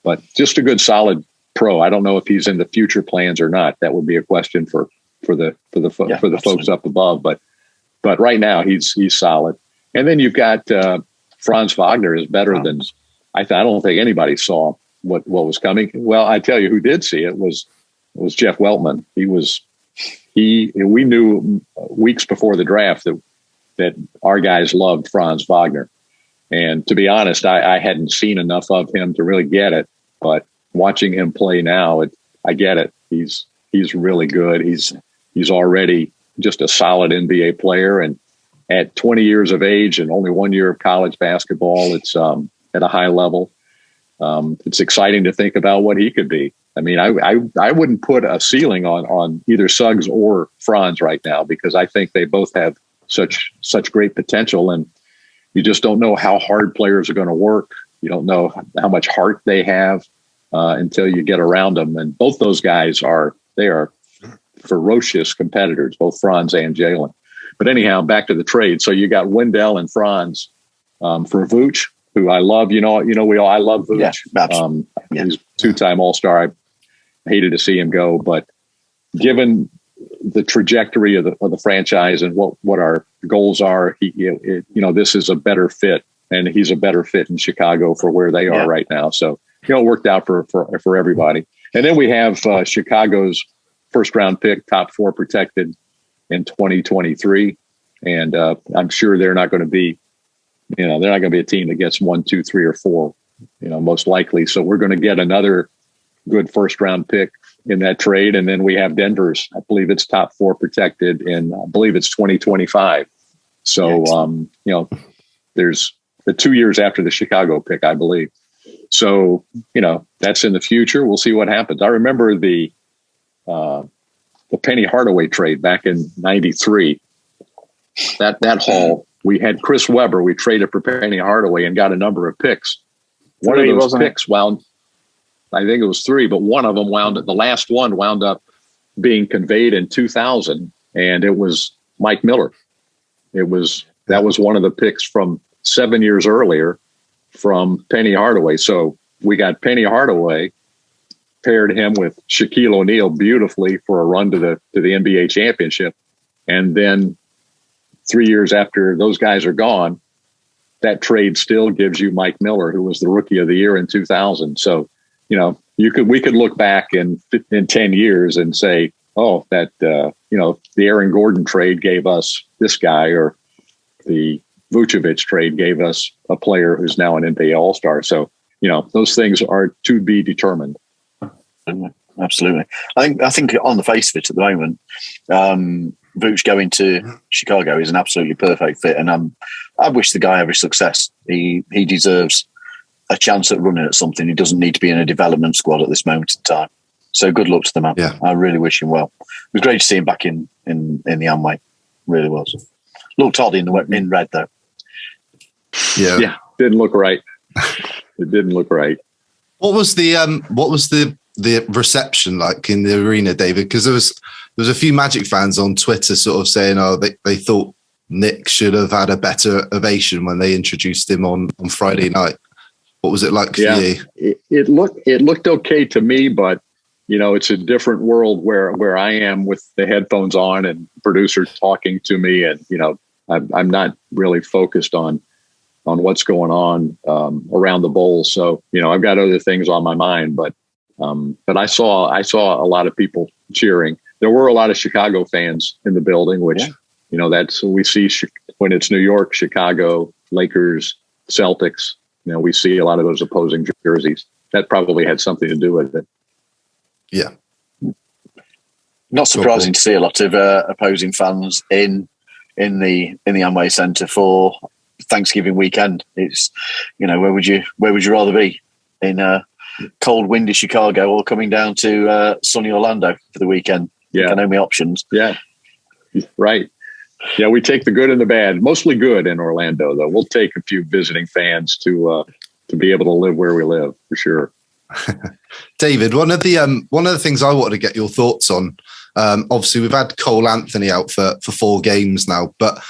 Speaker 5: But just a good, solid pro. I don't know if he's in the future plans or not. That would be a question for the folks up above. But right now he's solid. And then you've got Franz Wagner is better than I don't think anybody saw what was coming. Well, I tell you who did see it was Jeff Weltman. We knew weeks before the draft that our guys loved Franz Wagner. And to be honest, I hadn't seen enough of him to really get it. But watching him play now, I get it. He's really good. He's already just a solid NBA player. And at 20 years of age and only 1 year of college basketball, it's at a high level. It's exciting to think about what he could be. I mean, I wouldn't put a ceiling on either Suggs or Franz right now, because I think they both have such great potential, and you just don't know how hard players are going to work. You don't know how much heart they have until you get around them. And both those guys are ferocious competitors, both Franz and Jalen. But anyhow, back to the trade. So you got Wendell and Franz for Vooch, who I love. I love Vooch.
Speaker 3: Yeah,
Speaker 5: he's two-time All-Star. I hated to see him go, but given the trajectory of the franchise and what our goals are, this is a better fit, and he's a better fit in Chicago for where they are right now. So, it worked out for everybody. And then we have Chicago's first-round pick, top 4 protected in 2023, and I'm sure they're not going to be, they're not going to be a team that gets 1, 2, 3, or 4, most likely. So we're going to get another good first-round pick in that trade. And then we have Denver's, I believe it's top 4 protected, and I believe it's 2025. So, there's the 2 years after the Chicago pick, I believe. So, that's in the future. We'll see what happens. I remember the Penny Hardaway trade back in '93. That haul, we had Chris Webber. We traded for Penny Hardaway and got a number of picks. One of those picks I think it was 3, but one of them the last one wound up being conveyed in 2000, and it was Mike Miller. That was one of the picks from 7 years earlier from Penny Hardaway. So we got Penny Hardaway, paired him with Shaquille O'Neal beautifully for a run to the NBA championship. And then 3 years after those guys are gone, that trade still gives you Mike Miller, who was the rookie of the year in 2000. So, we could look back in 10 years and say, oh, that, the Aaron Gordon trade gave us this guy, or the Vucevic trade gave us a player who's now an NBA All-Star. So, those things are to be determined.
Speaker 3: Absolutely. I think on the face of it at the moment, Vooch going to Chicago is an absolutely perfect fit. And I wish the guy every success. He deserves a chance at running at something. He doesn't need to be in a development squad at this moment in time. So good luck to the man.
Speaker 4: Yeah.
Speaker 3: I really wish him well. It was great to see him back in the Amway. Really was. Looked odd in red though.
Speaker 4: Yeah.
Speaker 5: Didn't look right. It didn't look right.
Speaker 4: What was the reception like in the arena, David? Because there was a few Magic fans on Twitter sort of saying, they thought Nick should have had a better ovation when they introduced him on Friday night. What was it like for you?
Speaker 5: It looked okay to me, but it's a different world where I am with the headphones on and producer talking to me, and I'm not really focused on what's going on around the bowl. So I've got other things on my mind, but I saw a lot of people cheering. There were a lot of Chicago fans in the building, which that's we see when it's New York, Chicago, Lakers, Celtics. We see a lot of those opposing jerseys. That probably had something to do with it.
Speaker 4: Yeah.
Speaker 3: Not surprising to see a lot of opposing fans in the Amway Centre for Thanksgiving weekend. It's where would you rather be, in cold, windy Chicago or coming down to sunny Orlando for the weekend?
Speaker 5: Yeah,
Speaker 3: I know my options.
Speaker 5: Yeah, right. Yeah, we take the good and the bad. Mostly good in Orlando, though. We'll take a few visiting fans to be able to live where we live, for sure.
Speaker 4: David, one of the things I wanted to get your thoughts on. Obviously, we've had Cole Anthony out for 4 games now, but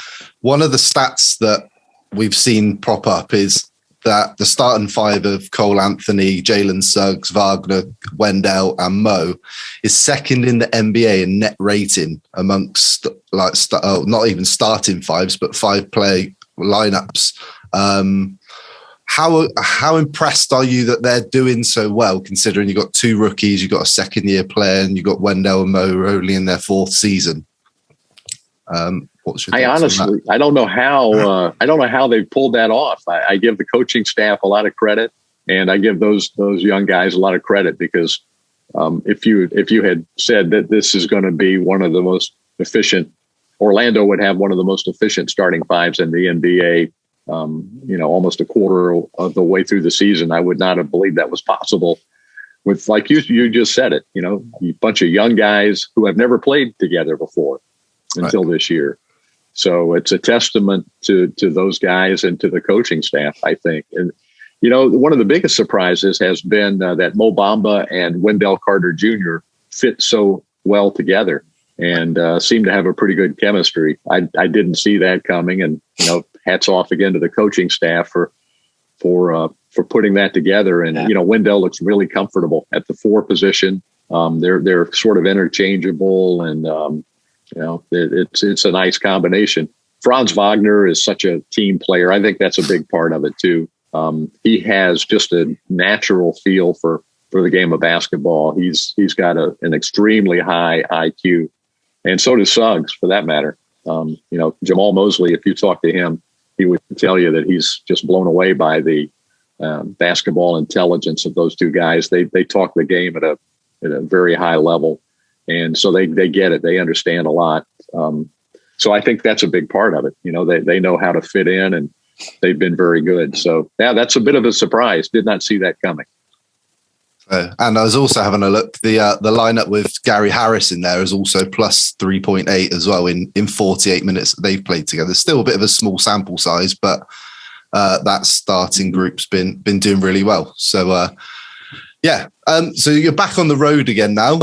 Speaker 4: one of the stats that we've seen prop up is that the starting 5 of Cole Anthony, Jalen Suggs, Wagner, Wendell, and Mo is second in the NBA in net rating amongst not even starting 5s, but 5-player lineups. How impressed are you that they're doing so well, considering you've got 2 rookies, you've got a second-year player, and you've got Wendell and Mo who are only in their 4th season? What's your
Speaker 5: I don't know how they pulled that off. I give the coaching staff a lot of credit, and I give those young guys a lot of credit because if you had said that this is going to be one of the most efficient, Orlando would have one of the most efficient starting 5s in the NBA. Almost a quarter of the way through the season, I would not have believed that was possible. With, like you just said it, a bunch of young guys who have never played together before until this year. So it's a testament to those guys and to the coaching staff, I think. And, one of the biggest surprises has been that Mo Bamba and Wendell Carter Jr. fit so well together and seem to have a pretty good chemistry. I didn't see that coming. And, hats off again to the coaching staff for putting that together. And, Wendell looks really comfortable at the 4 position. They're sort of interchangeable and, it's a nice combination. Franz Wagner is such a team player. I think that's a big part of it too. He has just a natural feel for the game of basketball. He's got an extremely high IQ, and so does Suggs for that matter. Jamahl Mosley, if you talk to him, he would tell you that he's just blown away by the basketball intelligence of those 2 guys. They talk the game at a very high level. And so they get it. They understand a lot. So I think that's a big part of it. They know how to fit in, and they've been very good. So, yeah, that's a bit of a surprise. Did not see that coming.
Speaker 4: And I was also having a look. The lineup with Gary Harris in there is also plus 3.8 as well in 48 minutes that they've played together. Still a bit of a small sample size, but that starting group's been doing really well. So, so you're back on the road again now.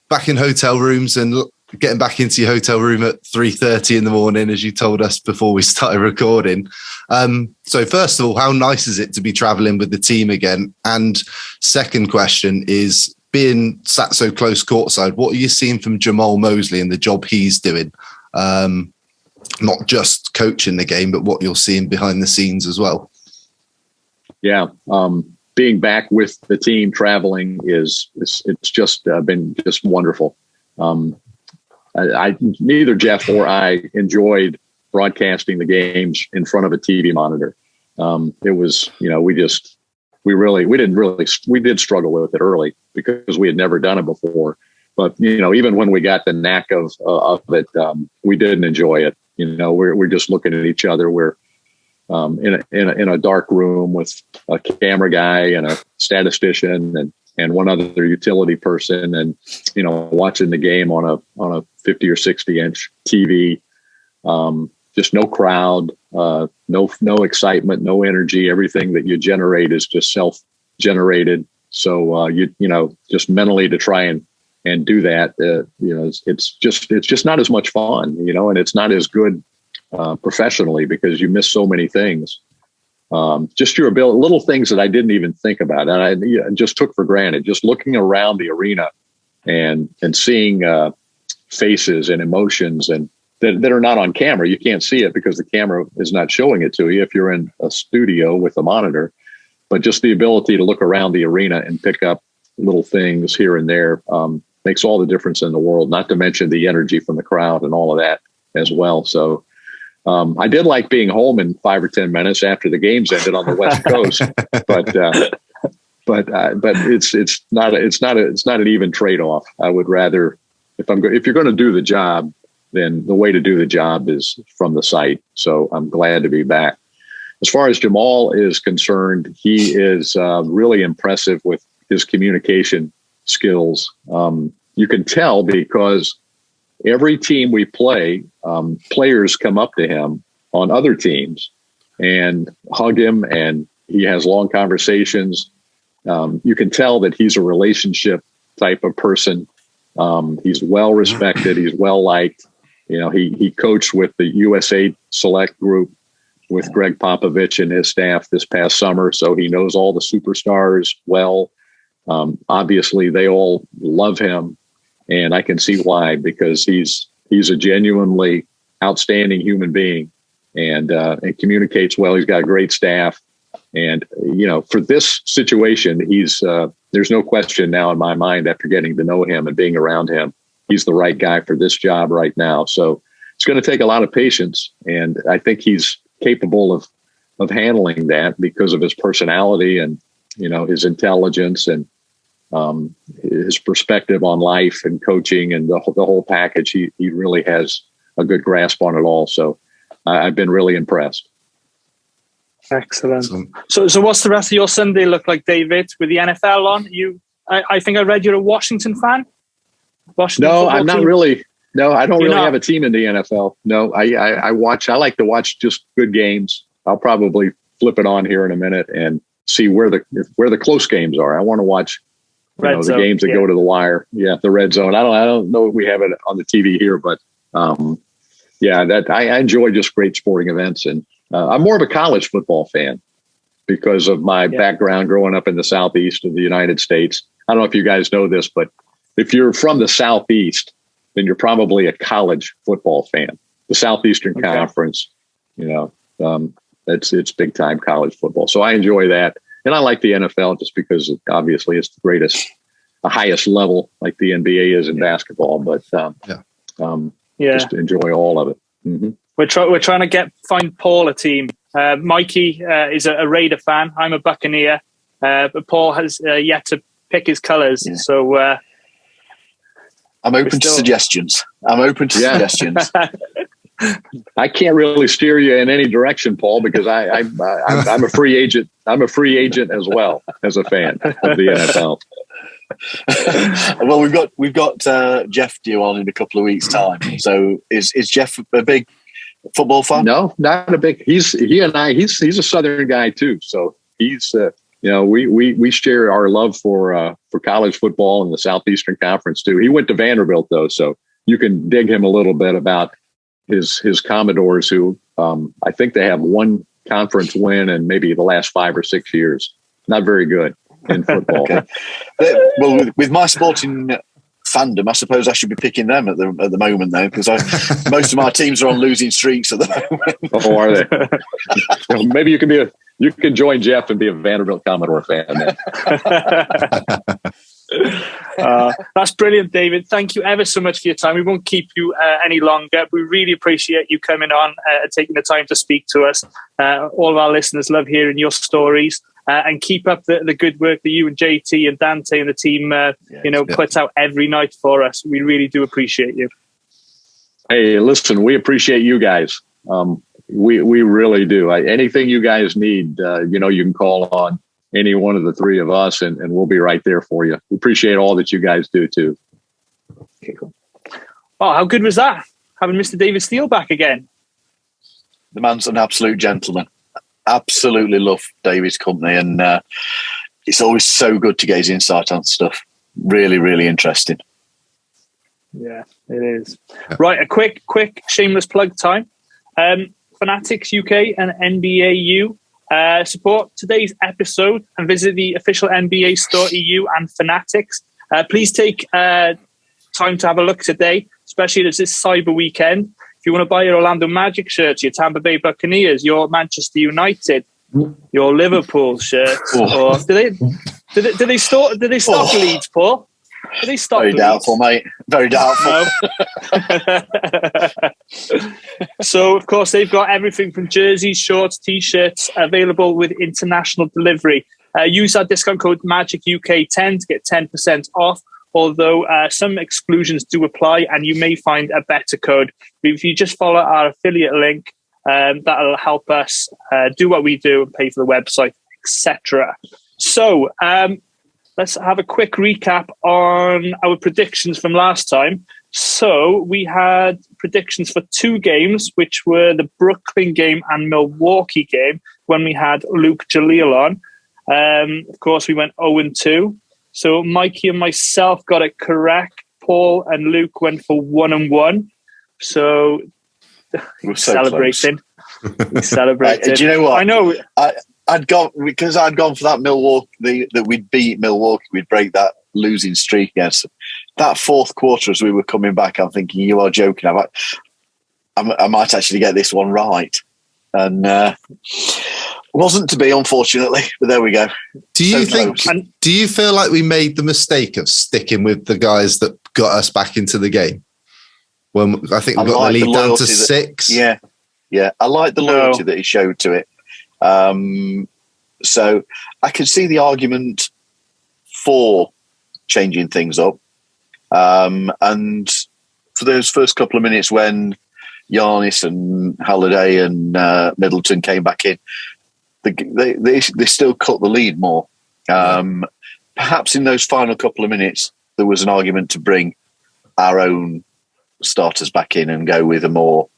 Speaker 4: Back in hotel rooms and getting back into your hotel room at 3:30 in the morning, as you told us before we started recording. So first of all, how nice is it to be traveling with the team again? And second question is, being sat so close courtside, what are you seeing from Jamahl Mosley and the job he's doing? Not just coaching the game, but what you're seeing behind the scenes as well. Yeah.
Speaker 5: Being back with the team traveling it's just been just wonderful. Neither Jeff or I enjoyed broadcasting the games in front of a TV monitor. It was, we did struggle with it early because we had never done it before. But, even when we got the knack of it, we didn't enjoy it. We're just looking at each other. We're in a dark room with a camera guy and a statistician and one other utility person, and watching the game on a 50 or 60 inch TV. Just no crowd, no excitement, no energy. Everything that you generate is just self-generated. So just mentally to try and do that, it's just not as much fun, and it's not as good professionally because you miss so many things. Just your ability, little things that I didn't even think about, and I just took for granted. Just looking around the arena and seeing faces and emotions and that are not on camera. You can't see it because the camera is not showing it to you if you're in a studio with a monitor. But just the ability to look around the arena and pick up little things here and there makes all the difference in the world. Not to mention the energy from the crowd and all of that as well. So. I did like being home in 5 or 10 minutes after the games ended on the West Coast, but it's not an even trade-off. I would rather, if you're going to do the job, then the way to do the job is from the site. So I'm glad to be back. As far as Jamahl is concerned, he is really impressive with his communication skills. You can tell because every team we play, players come up to him on other teams and hug him, and he has long conversations. You can tell that he's a relationship type of person. He's well respected. He's well liked. He coached with the USA Select group with Greg Popovich and his staff this past summer, so he knows all the superstars well. Obviously, they all love him, and I can see why, because he's a genuinely outstanding human being, and communicates well. He's got a great staff, and for this situation, there's no question now in my mind after getting to know him and being around him, he's the right guy for this job right now. So it's going to take a lot of patience, and I think he's capable of handling that because of his personality and his intelligence and his perspective on life and coaching and the whole package. He really has a good grasp on it all. So I've been really impressed.
Speaker 2: Excellent. So what's the rest of your Sunday look like, David, with the NFL on? I think I read you're a Washington fan.
Speaker 5: No, I'm not really. No, I don't really have a team in the NFL. No, I like to watch just good games. I'll probably flip it on here in a minute and see where the close games are. I want to watch the games that go to the wire. Yeah, the red zone. I don't know if we have it on the TV here, but I enjoy just great sporting events, and I'm more of a college football fan because of my background growing up in the Southeast of the United States. I don't know if you guys know this, but if you're from the Southeast, then you're probably a college football fan. The Southeastern Conference, it's big time college football. So I enjoy that. And I like the NFL just because obviously it's the highest level, like the NBA is in basketball, but just enjoy all of it. Mm-hmm.
Speaker 2: We're trying to find Paul a team. Mikey is a Raider fan. I'm a Buccaneer, but Paul has yet to pick his colors. Yeah. So
Speaker 3: I'm open to suggestions. Suggestions.
Speaker 5: I can't really steer you in any direction, Paul, because I'm a free agent. I'm a free agent as well as a fan of the NFL.
Speaker 3: Well, we've got Jeff due on in a couple of weeks' time. So is Jeff a big football fan?
Speaker 5: No, not a big. He's a Southern guy too. So he's we share our love for college football in the Southeastern Conference too. He went to Vanderbilt though, so you can dig him a little bit about his Commodores, who I think they have one conference win in maybe the last 5 or 6 years. Not very good in football.
Speaker 3: Okay. Well, with my sporting fandom, I suppose I should be picking them at the moment though, because most of my teams are on losing streaks at the moment.
Speaker 5: Oh, are they? Maybe you can join Jeff and be a Vanderbilt Commodore fan.
Speaker 2: That's brilliant, David. Thank you ever so much for your time. We won't keep you any longer. We really appreciate you coming on and taking the time to speak to us. All of our listeners love hearing your stories. And keep up the good work that you and JT and Dante and the team puts out every night for us. We really do appreciate you.
Speaker 5: Hey, listen, we appreciate you guys. We really do. Anything you guys need, you can call on any one of the three of us, and we'll be right there for you. We appreciate all that you guys do too.
Speaker 2: Okay, cool. Oh, how good was that? Having Mr. David Steele back again.
Speaker 3: The man's an absolute gentleman. Absolutely love David's company, and it's always so good to get his insight on stuff. Really, really interesting.
Speaker 2: Yeah, it is. Right, a quick shameless plug time. Fanatics UK and NBAU support today's episode and visit the official NBA store EU and Fanatics. Please take time to have a look today, especially as this Cyber Weekend. If you want to buy your Orlando Magic shirts, your Tampa Bay Buccaneers, your Manchester United, your Liverpool shirts, or do they stock Leeds, Paul? Do they stock
Speaker 3: Very
Speaker 2: Leeds?
Speaker 3: doubtful, mate. Very doubtful.
Speaker 2: So, of course, they've got everything from jerseys, shorts, T-shirts available with international delivery. Use our discount code MAGICUK10 to get 10% off. Although some exclusions do apply, and you may find a better code. If you just follow our affiliate link, that'll help us do what we do and pay for the website, etc. So let's have a quick recap on our predictions from last time. So we had predictions for 2 games, which were the Brooklyn game and Milwaukee game, when we had Luke Jalil on. Of course, we went 0-2. So Mikey and myself got it correct. Paul and Luke went for 1-1. So
Speaker 3: We're
Speaker 2: celebrating. We celebrated.
Speaker 3: Do you know what?
Speaker 2: I know.
Speaker 3: I'd gone for that Milwaukee, that we'd beat Milwaukee, we'd break that losing streak against them. That fourth quarter, as we were coming back, I'm thinking, you are joking. I might actually get this one right. And wasn't to be, unfortunately, but there we go.
Speaker 4: Do you feel like we made the mistake of sticking with the guys that got us back into the game? When I think we got the lead down to 6.
Speaker 3: Yeah. I like the loyalty that he showed to it. So I can see the argument for changing things up. And for those first couple of minutes when Giannis and Halliday and Middleton came back in, they still cut the lead more. Perhaps in those final couple of minutes, there was an argument to bring our own starters back in and go with a more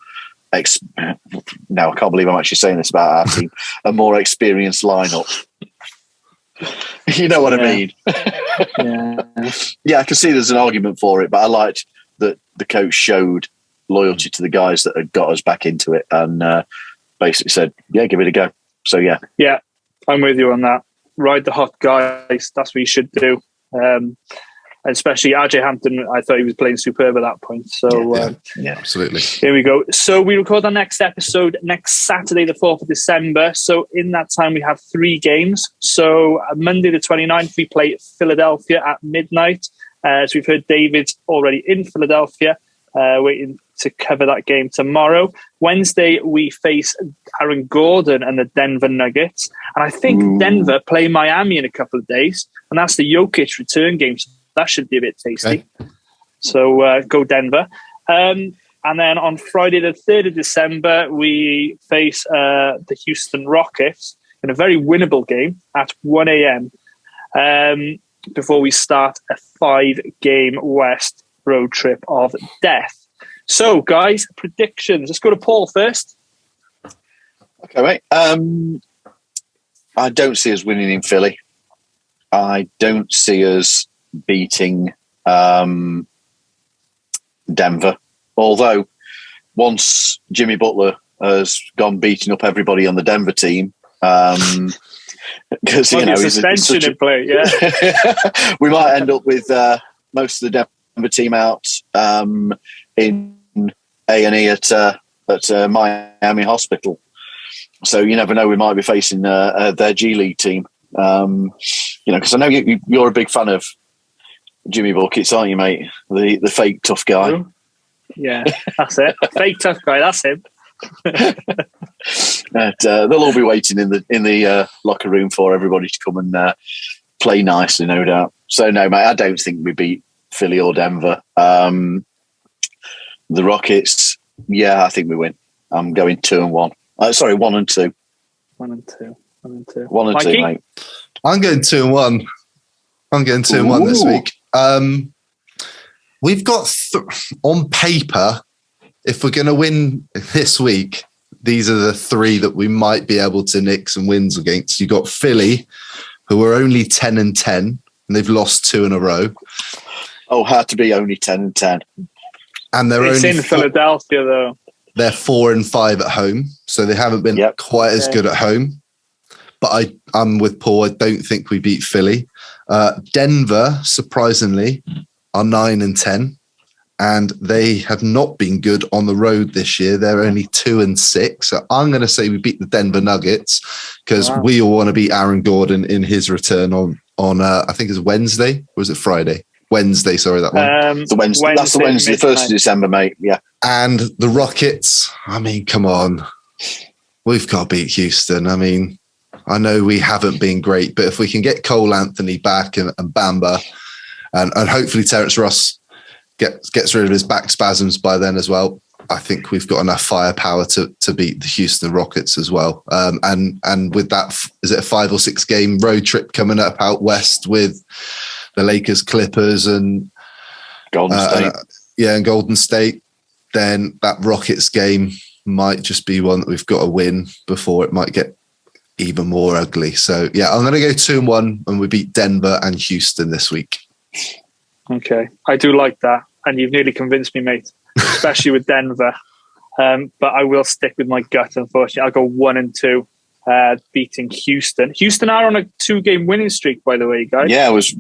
Speaker 3: now I can't believe I'm actually saying this about our team, a more experienced lineup. You know what I mean? Yeah, I can see there's an argument for it, but I liked that the coach showed loyalty to the guys that had got us back into it and basically said, yeah, give it a go. So yeah,
Speaker 2: I'm with you on that. Ride the hot guys. That's what you should do. And especially RJ Hampton, I thought he was playing superb at that point. So
Speaker 4: absolutely.
Speaker 2: Here we go. So we record our next episode next Saturday, the 4th of December. So in that time, we have 3 games. So Monday, the 29th, we play Philadelphia at midnight. As we've heard, David's already in Philadelphia, waiting to cover that game tomorrow. Wednesday, we face Aaron Gordon and the Denver Nuggets. And I think Denver play Miami in a couple of days. And that's the Jokic return game. So that should be a bit tasty. Okay. So go Denver. And then on Friday, the 3rd of December, we face the Houston Rockets in a very winnable game at 1 a.m. Before we start a 5-game West road trip of death. So, guys, predictions. Let's go to Paul first.
Speaker 3: Okay, mate. I don't see us winning in Philly. I don't see us beating Denver. Although, once Jimmy Butler has gone beating up everybody on the Denver team, because he's
Speaker 2: suspension in play. Yeah,
Speaker 3: we might end up with most of the Denver team out in A&E at Miami Hospital. So you never know, we might be facing their G League team. Because I know you're a big fan of Jimmy Buckets, aren't you, mate? The fake tough guy.
Speaker 2: Yeah, that's it. Fake tough guy. That's him.
Speaker 3: They'll all be waiting in the locker room for everybody to come and play nicely, no doubt. So no, mate, I don't think we beat Philly or Denver. The Rockets, yeah, I think we win. I'm going 2-1. 1-2.
Speaker 2: 1-2.
Speaker 3: 1-2, mate.
Speaker 4: I'm going 2-1. I'm going 2-1 this week. We've got on paper, if we're going to win this week, these are the 3 that we might be able to nick some wins against. You got Philly, who are only 10-10, and they've lost 2 in a row.
Speaker 3: Oh, hard to be only 10-10.
Speaker 2: And it's only in Philadelphia, though.
Speaker 4: They're 4-5 at home, so they haven't been quite as good at home. But I'm with Paul. I don't think we beat Philly. Denver, surprisingly, are 9-10, and they have not been good on the road this year. They're only 2-6. So I'm going to say we beat the Denver Nuggets because we all want to beat Aaron Gordon in his return on I think it's Wednesday, or was it Friday? Wednesday, sorry, that one.
Speaker 3: That's the Wednesday, 1st of December, mate. Yeah.
Speaker 4: And the Rockets, I mean, come on. We've got to beat Houston. I mean, I know we haven't been great, but if we can get Cole Anthony back and Bamba, and hopefully Terrence Ross gets rid of his back spasms by then as well, I think we've got enough firepower to beat the Houston Rockets as well. And with that, is it a 5 or 6 game road trip coming up out west with the Lakers, Clippers, and
Speaker 3: Golden State?
Speaker 4: And Golden State. Then that Rockets game might just be one that we've got to win before it might get even more ugly. So yeah, I'm going to go 2-1, and we beat Denver and Houston this week.
Speaker 2: Okay, I do like that, and you've nearly convinced me, mate. Especially with Denver, but I will stick with my gut. Unfortunately, I'll go 1-2, beating Houston. Houston are on a 2-game winning streak, by the way, guys.
Speaker 3: Yeah, I was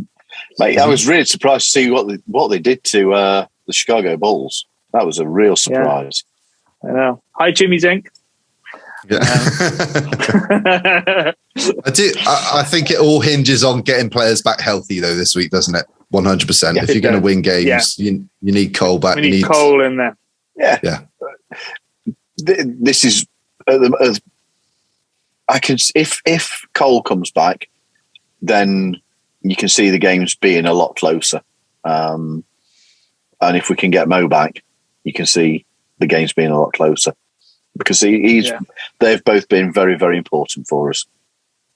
Speaker 3: really surprised to see what they did to the Chicago Bulls. That was a real surprise.
Speaker 2: Yeah, I know. Hi, Jimmy Zink.
Speaker 4: Yeah. I think it all hinges on getting players back healthy, though, this week, doesn't it? 100%.
Speaker 2: Yeah,
Speaker 4: if you're going to win games, you need Cole back.
Speaker 2: We need Cole in there.
Speaker 3: Yeah. This is if Cole comes back, then you can see the games being a lot closer. And if we can get Mo back, you can see the games being a lot closer, because they've both been very, very important for us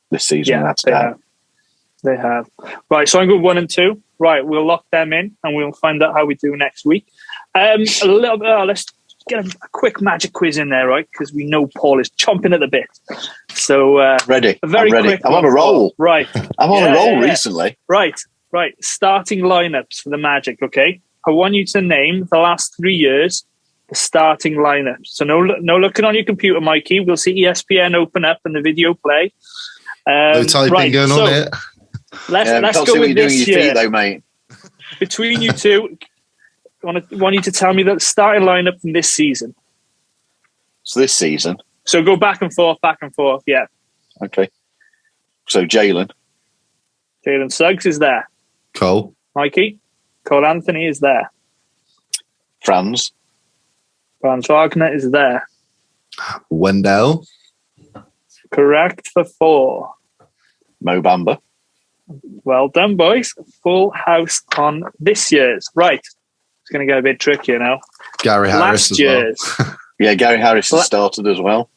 Speaker 3: this season.
Speaker 2: Yeah, they have. Right, so I'm going 1-2. Right, we'll lock them in, and we'll find out how we do next week. Let's get a quick magic quiz in there, right? Because we know Paul is chomping at the bit. So
Speaker 3: ready.
Speaker 2: I'm ready.
Speaker 3: I'm on a roll.
Speaker 2: Right,
Speaker 3: I'm on a roll recently.
Speaker 2: Right. Starting lineups for the Magic. Okay, I want you to name the last 3 years the starting lineups. So no looking on your computer, Mikey. We'll see ESPN open up and the video play.
Speaker 4: No typing going on here.
Speaker 2: Let's go with this year,
Speaker 3: feet, though, mate.
Speaker 2: Between you two, I want you to tell me the starting lineup from this season.
Speaker 3: So this season.
Speaker 2: So go back and forth. Yeah.
Speaker 3: Okay. So Jalen
Speaker 2: Suggs is there.
Speaker 4: Cole
Speaker 2: Anthony is there.
Speaker 3: Franz
Speaker 2: Wagner is there.
Speaker 4: Wendell.
Speaker 2: Correct for 4.
Speaker 3: Mo Bamba.
Speaker 2: Well done, boys. Full house on this year's. Right. It's going to get a bit trickier now.
Speaker 4: Gary Harris
Speaker 2: last year's.
Speaker 4: Well.
Speaker 3: Yeah, Gary Harris has started as well.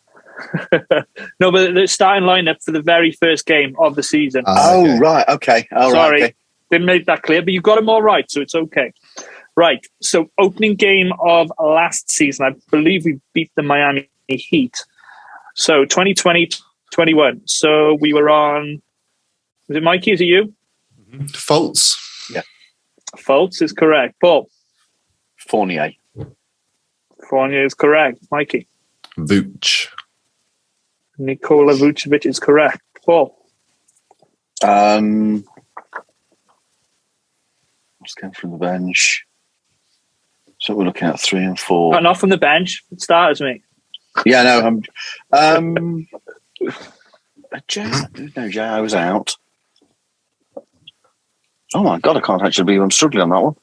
Speaker 2: No, but the starting lineup for the very first game of the season.
Speaker 3: Okay. Right. Okay.
Speaker 2: Sorry.
Speaker 3: Okay.
Speaker 2: Didn't make that clear, but you got them all right, so it's okay. Right. So opening game of last season, I believe we beat the Miami Heat. So 2020-21. So we were on... Was it Mikey? Is it you?
Speaker 4: Fultz.
Speaker 3: Yeah.
Speaker 2: Fultz is correct. Paul?
Speaker 3: Fournier
Speaker 2: is correct. Mikey?
Speaker 4: Vooch.
Speaker 2: Nikola Vucevic is correct. Paul?
Speaker 3: Let's go from the bench. So we're looking at 3 and 4.
Speaker 2: Not from the bench. Starters, mate.
Speaker 3: Yeah, no. Jao was out. Oh my God, I can't actually believe I'm struggling on that one.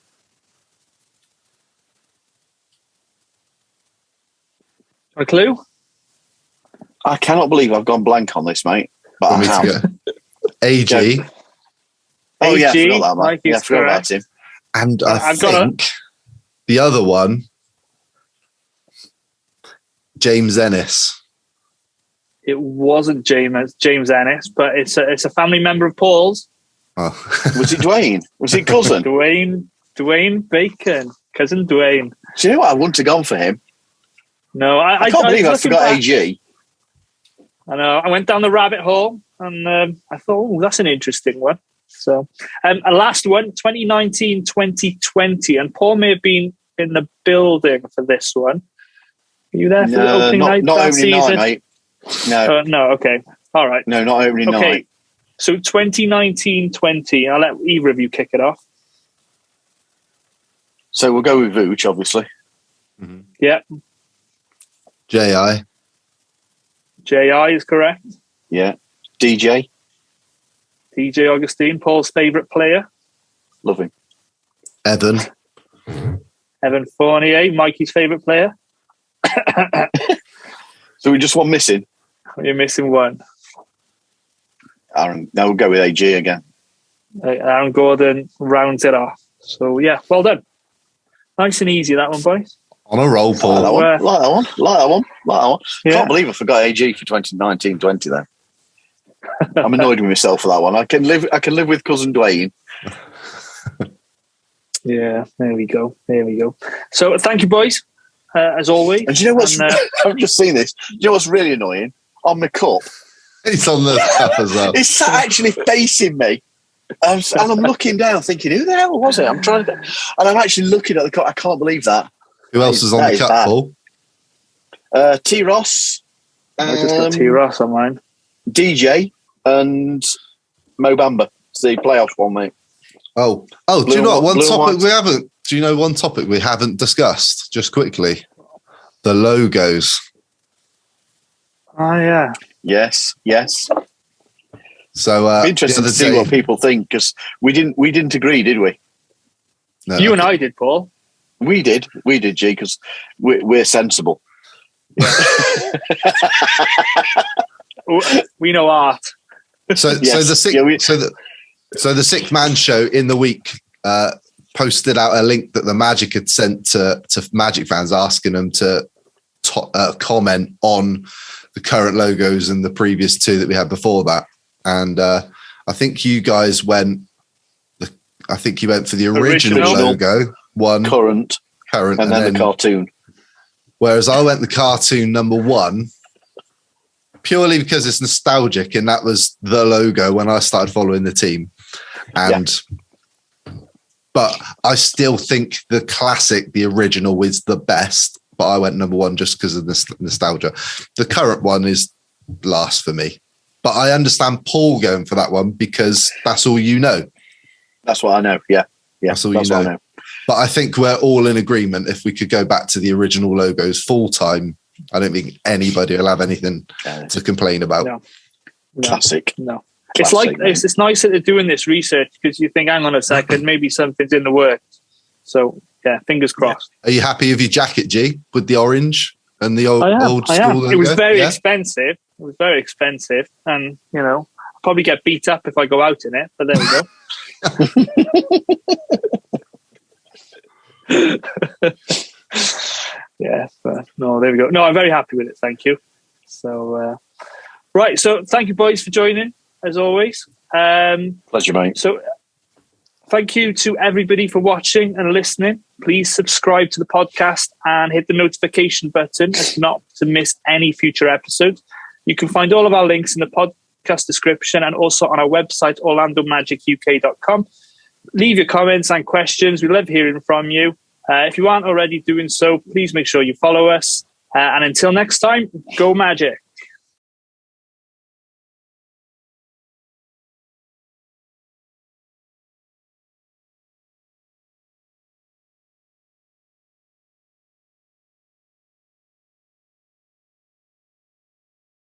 Speaker 2: A clue?
Speaker 3: I cannot believe I've gone blank on this, mate. But I have.
Speaker 4: AG.
Speaker 3: Oh, yeah, I
Speaker 2: AG,
Speaker 3: forgot that, man. Yeah, I forgot about him.
Speaker 4: And I think the other one, James Ennis.
Speaker 2: It wasn't James Ennis, but it's a family member of Paul's.
Speaker 4: Oh.
Speaker 3: Was it Dwayne? Was it cousin?
Speaker 2: Dwayne Bacon. Cousin Dwayne.
Speaker 3: Do you know what? I wouldn't have gone for him.
Speaker 2: No,
Speaker 3: I can't believe I forgot AG.
Speaker 2: I know. I went down the rabbit hole and I thought, oh, that's an interesting one. So, a last one, 2019-2020. And Paul may have been in the building for this one. Are you there for the opening night?
Speaker 3: Not opening night, mate. No.
Speaker 2: No, okay. All right.
Speaker 3: No, not opening night.
Speaker 2: Okay. So 2019-20. I'll let either of you kick it off.
Speaker 3: So we'll go with Vooch, obviously.
Speaker 4: Mm-hmm.
Speaker 2: Yeah.
Speaker 4: J.I.
Speaker 2: is correct.
Speaker 3: Yeah. DJ
Speaker 2: Augustine, Paul's favourite player.
Speaker 3: Love him.
Speaker 4: Evan
Speaker 2: Fournier, Mikey's favourite player.
Speaker 3: So we just one missing.
Speaker 2: You're missing one.
Speaker 3: Aaron. No, we'll go with AG again.
Speaker 2: Aaron Gordon rounds it off. So yeah, well done. Nice and easy that one, boys.
Speaker 4: On a roll, Paul.
Speaker 3: Like that one.
Speaker 2: Yeah.
Speaker 3: Can't believe I forgot AG for 2019-20 then. I'm annoyed with myself for that one. I can live with cousin Dwayne.
Speaker 2: Yeah, there we go. So thank you, boys, as always.
Speaker 3: And do you know what's? I've just seen this. Do you know what's really annoying? On my cup,
Speaker 4: He's on the cup as well.
Speaker 3: It's sat actually facing me. And I'm looking down thinking, who the hell was it? I'm trying to... And I'm actually looking at the cup. I can't believe that.
Speaker 4: Who else is on the cup,
Speaker 3: bad.
Speaker 4: Paul?
Speaker 3: T. Ross.
Speaker 2: I just got T. Ross on mine.
Speaker 3: DJ and Mo Bamba. It's the playoff one, mate.
Speaker 4: Oh, do you know what? Do you know one topic we haven't discussed? Just quickly. The logos.
Speaker 2: Oh, yeah.
Speaker 3: Yes.
Speaker 4: So
Speaker 3: interesting to see what people think, because we didn't agree, did we?
Speaker 2: No, you and I did, Paul.
Speaker 3: We did, G, because we're sensible.
Speaker 2: Yeah. We know art.
Speaker 4: So the Sixth Man Show in the week posted out a link that the Magic had sent to Magic fans, asking them to comment on the current logos and the previous two that we had before that. And I think you guys went. I think you went for the original logo, one
Speaker 3: current, and then the cartoon.
Speaker 4: Whereas I went the cartoon number one, purely because it's nostalgic, and that was the logo when I started following the team. But I still think the classic, the original, is the best. But I went number one just because of the nostalgia. The current one is last for me. But I understand Paul going for that one because that's all you know.
Speaker 3: That's what I know. Yeah.
Speaker 4: That's all you know. I know. But I think we're all in agreement. If we could go back to the original logos full time, I don't think anybody will have anything to complain about.
Speaker 2: No.
Speaker 3: Classic.
Speaker 2: No.
Speaker 3: Classic,
Speaker 2: It's nice that they're doing this research, because you think, hang on a second, maybe something's in the works. So yeah, fingers crossed.
Speaker 4: Are you happy with your jacket, G, with the orange and the old school logo?
Speaker 2: It was very expensive. It was very expensive, and I'll probably get beat up if I go out in it. But there we go. Yeah, but no, there we go. No, I'm very happy with it. Thank you. So, right. So, thank you, boys, for joining as always.
Speaker 3: Pleasure, mate.
Speaker 2: So, thank you to everybody for watching and listening. Please subscribe to the podcast and hit the notification button as not to miss any future episodes. You can find all of our links in the podcast description and also on our website, orlandomagic.uk.com. Leave your comments and questions. We love hearing from you. If you aren't already doing so, please make sure you follow us. And until next time, go Magic.